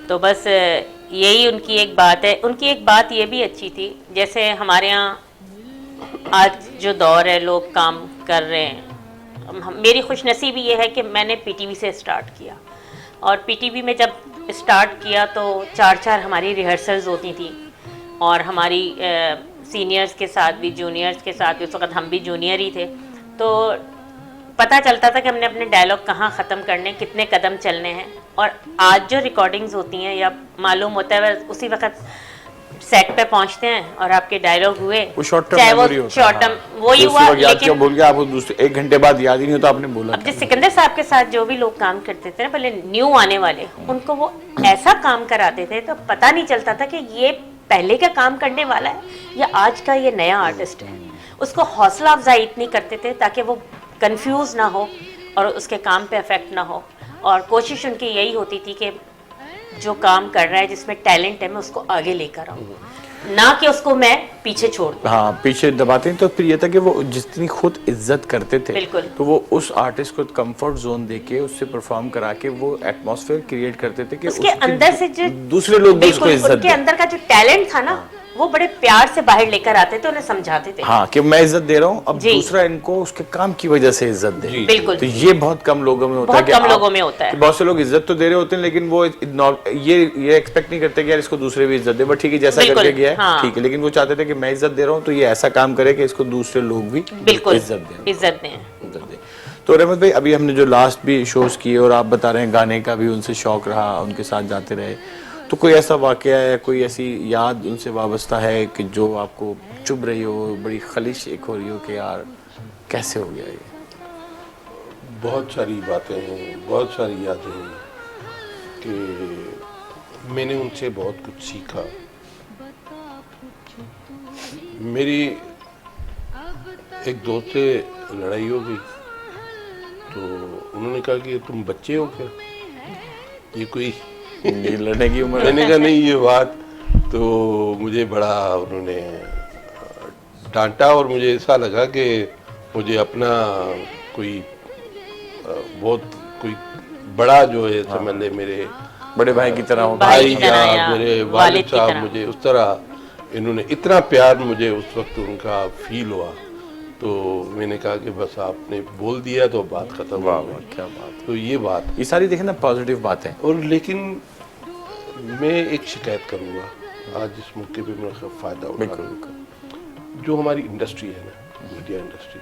तो बस यही उनकी एक बात है। उनकी एक बात ये भी अच्छी थी, जैसे हमारे यहाँ आज जो दौर है, लोग काम कर रहे हैं, मेरी खुशनसीबी ये है कि मैंने पीटीवी से स्टार्ट किया, और पीटीवी में जब स्टार्ट किया तो 4 हमारी रिहर्सल्स होती थी, और हमारी सीनियर्स के साथ भी, जूनियर्स के साथ भी, उस वक्त हम भी जूनियर ही थे, तो पता चलता था कि हमने अपने डायलॉग कहाँ ख़त्म करने, कितने कदम चलने हैं। और आज जो रिकॉर्डिंग्स होती हैं, या मालूम होता है उसी वक्त सेट पे पहुंचते हैं और आपके डायलॉग हुए, चाहे वो शॉर्ट टर्म वो ही हुआ, लेकिन भूल गया, आपको 1 घंटे बाद याद ही नहीं होता आपने बोला। अब जिस सिकंदर साहब के साथ जो भी लोग काम करते थे ना, पहले न्यू आने वाले, उनको वो ऐसा काम कराते थे तो पता नहीं चलता था कि ये पहले का काम करने वाला है या आज का ये नया आर्टिस्ट है। उसको हौसला अफजाई इतनी करते थे ताकि वो कंफ्यूज ना हो और उसके काम पे इफेक्ट ना हो। और कोशिश उनकी यही होती थी कि जो काम कर रहा है, जिसमें टैलेंट है, मैं उसको आगे लेकर आऊँ। ना कि उसको मैं पीछे छोड़ दूं। हाँ, पीछे दबाते हैं। तो फिर ये था कि वो जितनी खुद इज्जत करते थे, बिल्कुल। तो वो उस आर्टिस्ट को कंफर्ट जोन देके उससे परफॉर्म करा के वो एटमॉस्फेयर क्रिएट करते थे कि उसके अंदर से जो दूसरे लोग भी उसको बिल्कुल इज्जत उनके दें। अंदर का जो टैलेंट था ना, वो बड़े प्यार से बाहर लेकर आते थे, उन्हें समझाते थे। हाँ, कि मैं इज्जत दे रहा हूँ, अब जी। दूसरा इनको उसके काम की वजह से इज्जत दे। बिल्कुल। तो ये बहुत कम लोगों में होता है बहुत कि कम आप- लोगों में होता है। कि बहुत से लोग इज्जत तो दे रहे होते हैं, लेकिन वो ये एक्सपेक्ट नहीं करते कि यार इसको दूसरे भी इज्जत दे, बट ठीक है जैसा बिल्कुल, करके गया है हाँ। ठीक है, लेकिन वो चाहते थे कि मैं इज्जत दे रहा हूँ तो ये ऐसा काम करे कि इसको दूसरे लोग भी बिल्कुल इज्जत दें। इज्जत दें। इज्जत दें। तो रहमत भाई, अभी हमने जो लास्ट भी शोज किए और आप बता रहे हैं गाने का भी उनसे शौक रहा, उनके साथ जाते रहे, तो कोई ऐसा वाकया या कोई ऐसी याद उनसे वाबस्ता है कि जो आपको चुभ रही हो, बड़ी खलिश एक हो रही हो कि यार कैसे हो गया ये? बहुत सारी बातें हैं, बहुत सारी यादें हैं कि मैंने उनसे बहुत कुछ सीखा। मेरी एक दोस्त से लड़ाई हो गई, तो उन्होंने कहा कि तुम बच्चे हो क्या, ये कोई ये लड़ने की उम्र है? मैंने कहा नहीं ये बात, तो मुझे बड़ा उन्होंने डांटा और मुझे ऐसा लगा कि मुझे अपना कोई बहुत कोई बड़ा जो है समझ ले मेरे बड़े भाई की तरह हो। भाई भाई की तरह या या मेरे वालिद वालिद की साहब, तरह। मुझे उस तरह इन्होंने इतना प्यार मुझे उस वक्त उनका फील हुआ, तो मैंने कहा कि बस आपने बोल दिया तो बात खत्म वाह हो वाह, गई। क्या बात। तो ये बात, ये सारी देखें ना पॉजिटिव बातें। और लेकिन मैं एक शिकायत करूंगा आज इस मौके पे मेरा फायदा उठा बिल्कुल लूं। बिल्कुल, जो हमारी इंडस्ट्री है ना, मीडिया इंडस्ट्री,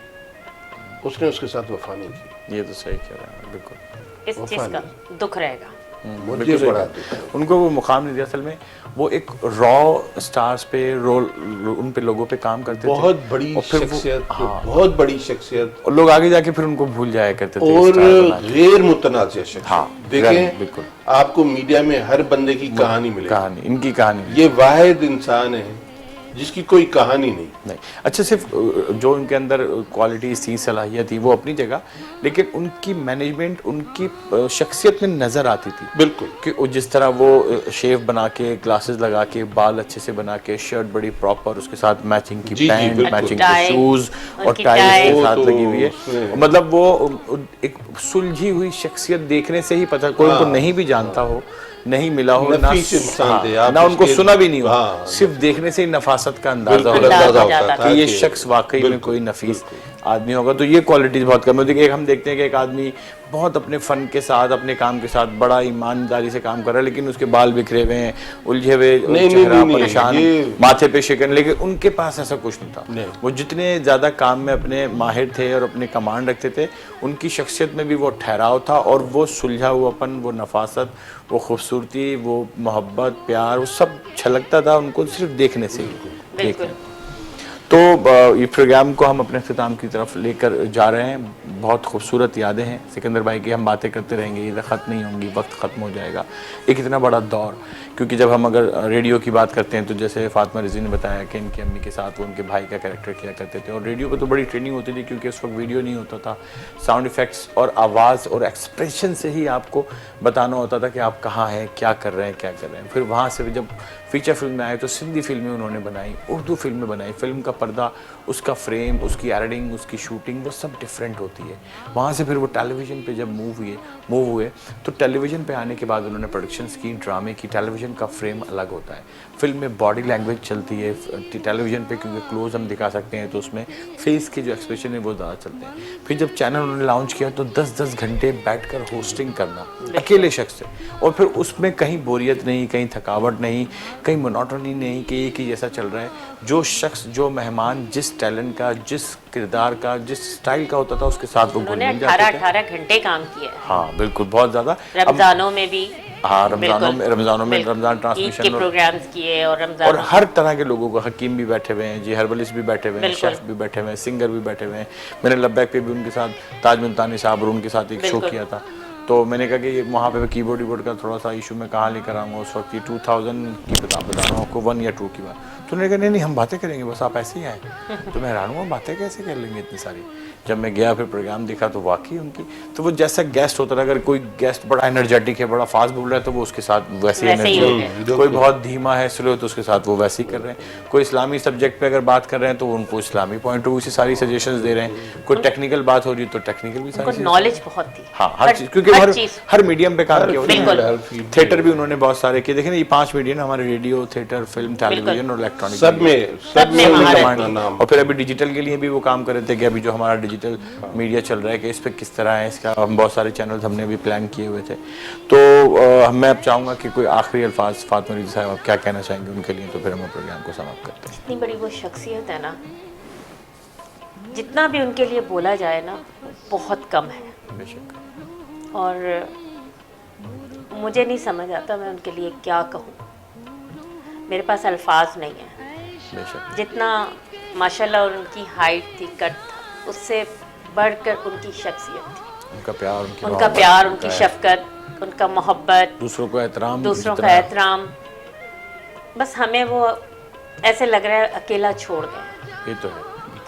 उसने उसके साथ वफा नहीं की। ये तो सही कह रहे हैं, बिल्कुल। इस चीज का दुख रहेगा। मुझे बिल्कुल बड़ा सही दुख कहा। है। उनको वो मुकाम नहीं दिया असल में, वो एक रॉ स्टार्स पे रोल उन पे लोगों पे काम करते थे, बहुत बड़ी और फिर वो- शख्सियत, हाँ, बहुत बड़ी शख्सियत और लोग आगे जाके फिर उनको भूल जाया करते थे और स्टार बना के। गैर मुतनाज़ शख्सियत। हाँ, देखें बिल्कुल। आपको मीडिया में हर बंदे की कहानी मिलेगी, कहानी, इनकी कहानी ये वाहिद इंसान है जिसकी कोई कहानी नहीं। नहीं। अच्छा, सिर्फ जो उनके अंदर क्वालिटीज थी, सलाहियत थी, वो अपनी जगह, लेकिन उनकी मैनेजमेंट उनकी शख्सियत में नजर आती थी। बिल्कुल। कि वो जिस तरह वो शेव बना के, ग्लासेस लगा के, बाल अच्छे से बना के, शर्ट बड़ी प्रॉपर, उसके साथ मैचिंग की जी, पैंट, बिल्कुल। मैचिंग टाई, के शूज और उनकी टाई टाई। उसके वो साथ तो लगी हुई है। उसमें- मतलब वो एक सुलझी हुई शख्सियत देखने से ही पता, कोई उनको नहीं भी जानता हो, नहीं मिला हो, ना नफीस इंसान थे आप, ना उनको इसके- सुना भी नहीं हो, हाँ, सिर्फ देखने से ही नफासत का अंदाजा बिल्कुल हो जाता अंदाजा है होता जाता था कि ये कि- शख्स वाकई में बिल्कुल, कोई नफीस आदमी होगा। तो ये क्वालिटीज बहुत कम होती है। एक हम देखते हैं कि एक आदमी बहुत अपने फन के साथ, अपने काम के साथ बड़ा ईमानदारी से काम कर रहा है, लेकिन उसके बाल बिखरे हुए हैं, उलझे हुए, चेहरा नहीं, परेशान, ये- माथे पे शिकन, लेकिन उनके पास ऐसा कुछ नहीं था। नहीं। वो जितने ज्यादा काम में अपने माहिर थे और अपने कमांड रखते थे, उनकी शख्सियत में भी वो ठहराव था, और वो सुलझा हुआपन, वो नफासत, वो खूबसूरती, वो मोहब्बत, प्यार, वो सब छलकता था उनको सिर्फ देखने से ही। बिल्कुल। तो ये प्रोग्राम को हम अपने इख्तिताम की तरफ लेकर जा रहे हैं। बहुत खूबसूरत यादें हैं सिकंदर भाई की, हम बातें करते रहेंगे, ये ख़त्म नहीं होंगी, वक्त ख़त्म हो जाएगा। एक इतना बड़ा दौर, क्योंकि जब हम अगर रेडियो की बात करते हैं तो जैसे फातिमा रिजवी ने बताया कि इनकी अम्मी के साथ वो उनके भाई का कैरेक्टर किया करते थे, और रेडियो पर तो बड़ी ट्रेनिंग होती थी क्योंकि उस वक्त वीडियो नहीं होता था, साउंड इफ़ेक्ट्स और आवाज़ और एक्सप्रेशन से ही आपको बताना होता था कि आप कहाँ हैं, क्या कर रहे हैं, क्या कर रहे हैं। फिर वहाँ से जब फीचर फिल्म में आए तो सिंधी फिल्में उन्होंने बनाई, उर्दू फिल्में बनाई, फिल्म का पर्दा, उसका फ्रेम, उसकी एडिटिंग, उसकी शूटिंग, वो सब डिफरेंट होती है। वहाँ से फिर वो टेलीविज़न पे जब मूव हुए तो टेलीविज़न पे आने के बाद उन्होंने प्रोडक्शंस की, ड्रामे की, टेलीविज़न का फ्रेम अलग होता है, फिल्म में बॉडी लैंग्वेज चलती है, टेलीविज़न पे क्योंकि क्लोज हम दिखा सकते हैं तो उसमें फेस के जो एक्सप्रेशन है वो ज़्यादा चलते हैं। फिर जब चैनल उन्होंने लॉन्च किया तो 10-10 घंटे बैठकर होस्टिंग करना अकेले शख्स से, और फिर उसमें कहीं बोरियत नहीं, कहीं थकावट नहीं, कहीं मोनोटोनी नहीं कि एक ही जैसा चल रहा है। जो शख्स, जो मेहमान जिस टैलेंट का, जिस किरदार का, जिस स्टाइल का होता था उसके साथ वो घुल उन्होंने मिल जाते थे। 18 घंटे काम किया है, हाँ बिल्कुल, बहुत ज़्यादा। रमजानों में भी। हाँ, रमजानों में बिल्कुल, रमजान ईद ट्रांसमिशन के प्रोग्राम्स किए, और और रमजान हर तरह के लोगों को, हकीम भी बैठे हुए हैं जी, हर्बलिस्ट भी बैठे हुए हैं, बिल्कुल। शेफ भी बैठे हुए हैं, सिंगर भी बैठे हुए हैं। मैंने लब्बैक पे भी उनके साथ ताज मुल्तानी साहब और उनके साथ एक शो बिल्कुल। किया था, तो मैंने कहा कि वहाँ पे कीबोर्ड का थोड़ा सा इशू मैं कहाँ लेकर आऊँगा। उस वक्त ये 2000 की बता रहा हूँ आपको, 1 या 2 की बात। तो तो उन्होंने कहा नहीं नहीं हम बातें करेंगे, बस आप ऐसे ही आए। तो मैं हैरान हुआ, बातें कैसे कर लेंगे इतनी सारी। जब मैं गया फिर प्रोग्राम देखा तो वाकई उनकी, तो वो जैसा गेस्ट होता है, अगर कोई गेस्ट बड़ा एनर्जेटिक है, बड़ा फास्ट बोल रहा है तो वो उसके साथ वैसे ही एनर्जी, कोई बहुत धीमा है स्लो तो उसके साथ वो वैसे ही कर रहे हैं। कोई इस्लामी सब्जेक्ट पे अगर बात कर रहे हैं तो उनको इस्लामी पॉइंट ऑफ व्यू से सारी सजेशंस दे रहे हैं। कोई टेक्निकल बात हो रही है तो टेक्निकल भी सारी नॉलेज बहुत थी। हाँ हर चीज, क्योंकि हर मीडियम पे काम किया। थिएटर भी उन्होंने बहुत सारे किए। देखें ये 5 मीडियम हमारे, रेडियो, थिएटर, फिल्म, टेलीविजन और इलेक्ट्रॉनिक, सब में नाम। और फिर अभी डिजिटल के लिए भी वो काम कर रहे थे कि अभी जो हमारा डिजिटल मीडिया चल रहा है कि इस पे किस तरह है, इसका हम बहुत सारे चैनल्स हमने भी प्लान किए हुए थे। तो मैं अब चाहूँगा कि कोई आखिरी अल्फाज फातिमा रिजवी साहब आप क्या कहना चाहेंगे उनके लिए, तो फिर हम प्रोग्राम को समाप्त करते हैं। इतनी बड़ी वो शख्सियत है ना, जितना भी उनके लिए बोला जाए ना बहुत कम है। बेशक। और मुझे नहीं समझ आता मैं उनके लिए क्या कहूँ, मेरे पास अल्फाज नहीं है। बेशक। जितना माशाल्लाह उनकी हाइट थी, कट था, उससे बढ़कर उनकी शख्सियत थी। उनका प्यार, उनका प्यार, उनकी शफकत, उनका मोहब्बत, दूसरों को एहतराम, दूसरों का एहतराम। बस हमें वो ऐसे लग रहा है अकेला छोड़ गए। ये तो है।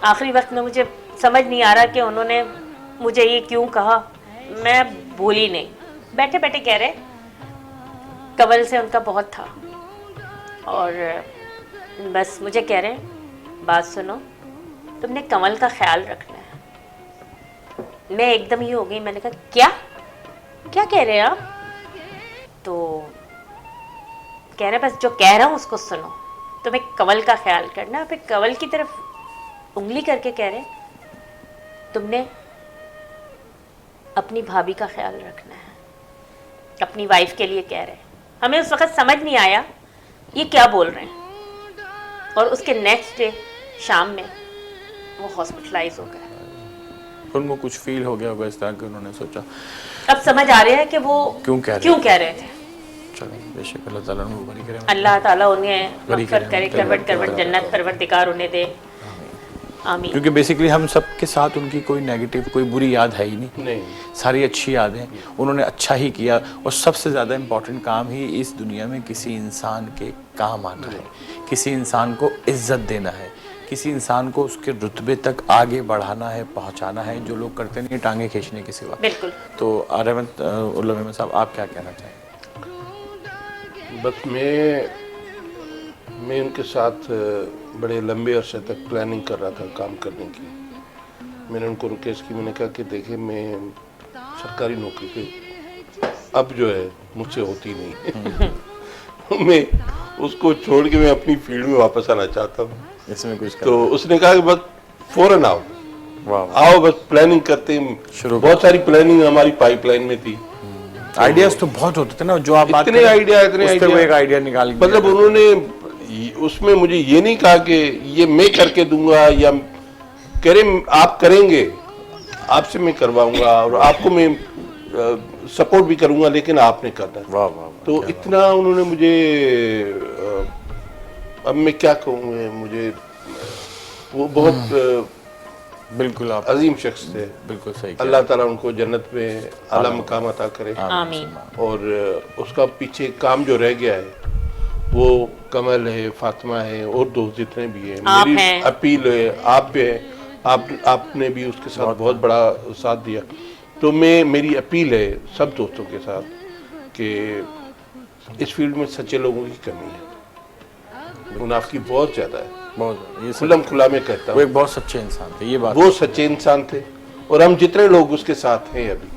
आखिरी वक्त में मुझे समझ नहीं आ रहा कि उन्होंने मुझे ये क्यों कहा। मैं बोली नहीं, बैठे बैठे कह रहे कवल से उनका बहुत था, और बस मुझे कह रहे बात सुनो, तुमने कमल का ख्याल रखना है। मैं एकदम ही हो गई, मैंने कहा क्या क्या कह रहे हैं आप? तो कह रहे बस जो कह रहा हूँ उसको सुनो, तुम्हें कमल का ख्याल करना। फिर कमल की तरफ उंगली करके कह रहे तुमने अपनी भाभी का ख्याल रखना है, अपनी वाइफ के लिए कह रहे। हमें उस वक्त समझ नहीं आया ये क्या बोल रहे हैं। और उसके नेक्स्ट डे शाम में वो हॉस्पिटलाइज हो गए। उनको कुछ फील हो गया होगा इस तरह कि उन्होंने सोचा, अब समझ आ रहे हैं कि वो क्यों कह रहे थे। चलो बेशक अल्लाह ताला उनको बरी करे, अल्लाह ताला उन्हें मग़फ़िरत करे, करवट करवट जन्नत परवरदिगार उन्हें दे, आमीन। क्योंकि बेसिकली हम सबके साथ उनकी कोई नेगेटिव, कोई बुरी याद है ही नहीं, सारी अच्छी यादें। उन्होंने अच्छा ही किया, और सबसे ज़्यादा इम्पोर्टेंट काम ही इस दुनिया में किसी इंसान के काम आना है, किसी इंसान को इज्जत देना है, किसी इंसान को उसके रुतबे तक आगे बढ़ाना है, पहुंचाना है, जो लोग करते नहीं टांगे खींचने के सिवा। बिल्कुल। तो आर्यमत उल्लम अहमद साहब आप क्या कहना चाहेंगे? बस मैं उनके साथ बड़े लंबे अरसे तक प्लानिंग कर रहा था काम करने की। मैंने उनको रिक्वेस्ट की, मैंने कहा कि देखिए मैं सरकारी नौकरी पे अब जो है मुझसे होती नहीं मैं उसको छोड़ के मैं अपनी फील्ड में वापस आना चाहता हूँ। इसमें कुछ तो उसने कहा कि बस फौरन आओ, आओ बस प्लानिंग करते हैं। शुरू बहुत सारी प्लानिंग हमारी पाइपलाइन में थी। आइडियाज तो बहुत होते थे ना, जो आप बात इतने आइडिया वो एक आइडिया निकाल के मतलब उन्होंने उसमें मुझे ये नहीं कहा कि ये मैं करके दूंगा, या कह रहे आप करेंगे, आपसे मैं करवाऊंगा और आपको मैं सपोर्ट भी करूंगा, लेकिन आपने करना है। वाह वाह। तो इतना उन्होंने मुझे, अब मैं क्या कहूँ, मुझे वो बहुत बिल्कुल आप अजीम शख्स थे। बिल्कुल सही। अल्लाह ताला उनको जन्नत में आला मकाम अता करे, आमीन। और उसका पीछे काम जो रह गया है वो कमल है, फातिमा है, और दोस्त जितने भी हैं, मेरी अपील है, आप भी हैं, आपने भी उसके साथ बहुत बड़ा साथ दिया। तो मेरी अपील है सब दोस्तों के साथ कि इस फील्ड में सच्चे लोगों की कमी है, मुनाफिकी बहुत ज़्यादा है। बहुत ये खुल्लम खुला में कहता वो हूँ, एक बहुत सच्चे इंसान थे, ये बात वो सच्चे इंसान थे, और हम जितने लोग उसके साथ हैं अभी,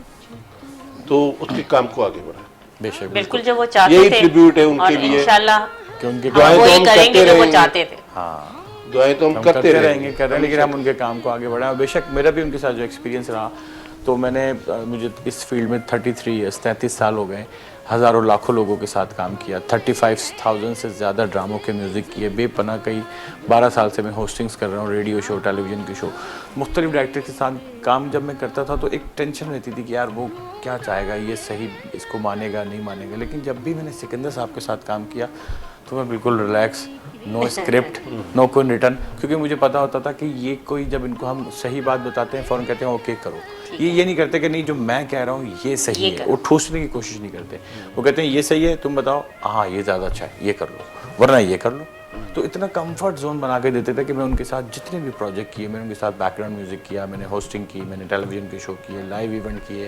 तो उसके काम को आगे बढ़ाएं। बेशक बिल्कुल जो वो चाहते यही थे, ट्रिब्यूट है उनके लिए, इंशाल्लाह कि उनके दुआएं तो वही हम करेंगे करते जो वो रहेंगे। चाहते थे। हाँ दुआएं तो हम करते रहेंगे, कर रहे हैं, लेकिन हम उनके काम को आगे बढ़ाएं। बेशक मेरा भी उनके साथ जो एक्सपीरियंस रहा, तो मैंने मुझे इस फील्ड में 33 ईयर्स 33 साल हो गए, हज़ारों लाखों लोगों के साथ काम किया, 35,000 से ज़्यादा ड्रामों के म्यूज़िक किए, बेपनाह कई 12 साल से मैं होस्टिंग्स कर रहा हूँ, रेडियो शो, टेलीविज़न के शो, मुख्तलिफ डायरेक्टर के साथ काम जब मैं करता था तो एक टेंशन रहती थी कि यार वो क्या चाहेगा, ये सही इसको मानेगा नहीं मानेगा। लेकिन जब भी मैंने सिकंदर साहब के साथ काम किया तो मैं बिल्कुल रिलैक्स, नो स्क्रिप्ट, नो कोई रिटर्न, क्योंकि मुझे पता होता था कि ये कोई जब इनको हम सही बात बताते हैं फ़ौरन कहते हैं ओके करो। ये नहीं करते कि नहीं जो मैं कह रहा हूँ ये सही है, वो ठूसने की कोशिश नहीं करते। वो कहते हैं ये सही है, तुम बताओ, हाँ ये ज़्यादा अच्छा है, ये कर लो, वरना ये कर लो। तो तो इतना कंफर्ट जोन बना के देते थे कि मैं उनके साथ जितने भी प्रोजेक्ट किए, मैंने उनके साथ बैकग्राउंड म्यूज़िक किया, मैंने होस्टिंग की, मैंने टेलीविज़न के शो किए, लाइव इवेंट किए,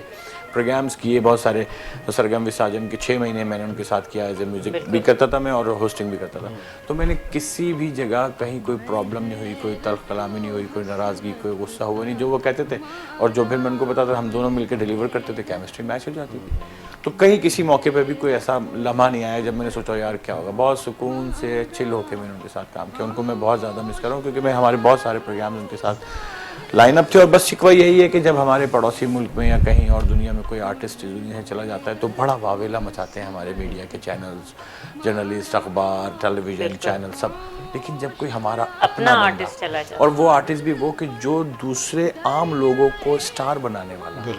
प्रोग्राम्स किए बहुत सारे। तो सरगम विसाजम के 6 महीने मैंने उनके साथ किया, एज ए म्यूज़िक भी करता था मैं और होस्टिंग भी करता था। तो मैंने किसी भी जगह कहीं कोई प्रॉब्लम नहीं हुई, कोई तल्ख कलामी नहीं हुई, कोई नाराज़गी, कोई गुस्सा हुआ नहीं। जो वो कहते थे और जो फिर मैं उनको बताता था, हम दोनों मिलकर डिलीवर करते थे, केमिस्ट्री मैच हो जाती थी। तो कहीं किसी मौके पे भी कोई ऐसा लम्हा नहीं आया जब मैंने सोचा यार क्या होगा। बहुत सुकून से चिल होकर मैंने उनके साथ काम किया। उनको मैं बहुत ज़्यादा मिस कर रहा हूँ क्योंकि मैं हमारे बहुत सारे प्रोग्राम उनके साथ लाइनअप थे। और बस शिकवा यही है कि जब हमारे पड़ोसी मुल्क में या कहीं और दुनिया में कोई आर्टिस्ट दुनिया से चला जाता है तो बड़ा वावेला मचाते हैं हमारे मीडिया के चैनल्स, जर्नलिस्ट, अखबार, टेलीविज़न चैनल सब। लेकिन जब कोई हमारा अपना आर्टिस्ट चला जाता है, और वो आर्टिस्ट भी वो कि जो दूसरे आम लोगों को स्टार बनाने वाला,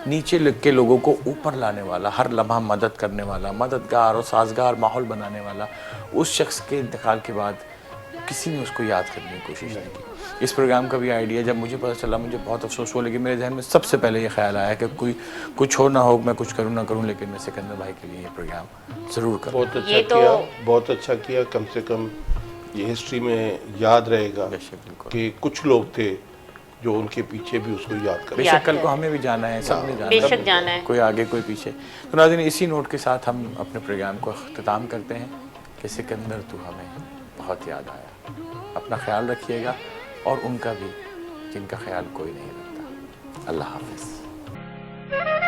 नीचे के लोगों को ऊपर लाने वाला, हर लम्हा मदद करने वाला, मददगार और साजगार माहौल बनाने वाला, उस शख्स के इंतकाल के बाद किसी ने उसको याद करने की कोशिश नहीं की। इस प्रोग्राम का भी आइडिया जब मुझे पता चला मुझे बहुत अफसोस हुआ, लेकिन मेरे जहन में सबसे पहले ये ख्याल आया कि कोई कुछ हो ना हो, मैं कुछ करूँ ना करूँ, लेकिन मैं सिकंदर भाई के लिए ये प्रोग्राम ज़रूर करूँ। बहुत अच्छा किया, बहुत अच्छा किया। कम से कम ये हिस्ट्री में याद रहेगा कि कुछ लोग थे जो उनके पीछे भी उसको याद कर। बेशक कल को हमें भी जाना है, सब ने बेशक जाना है, कोई आगे कोई पीछे। तो नाज़रीन, इसी नोट के साथ हम अपने प्रोग्राम को अख्तिताम करते हैं कि सिकंदर तू हमें बहुत याद आया। अपना ख्याल रखिएगा और उनका भी जिनका ख्याल कोई नहीं रखता। अल्लाह हाफ़िज़।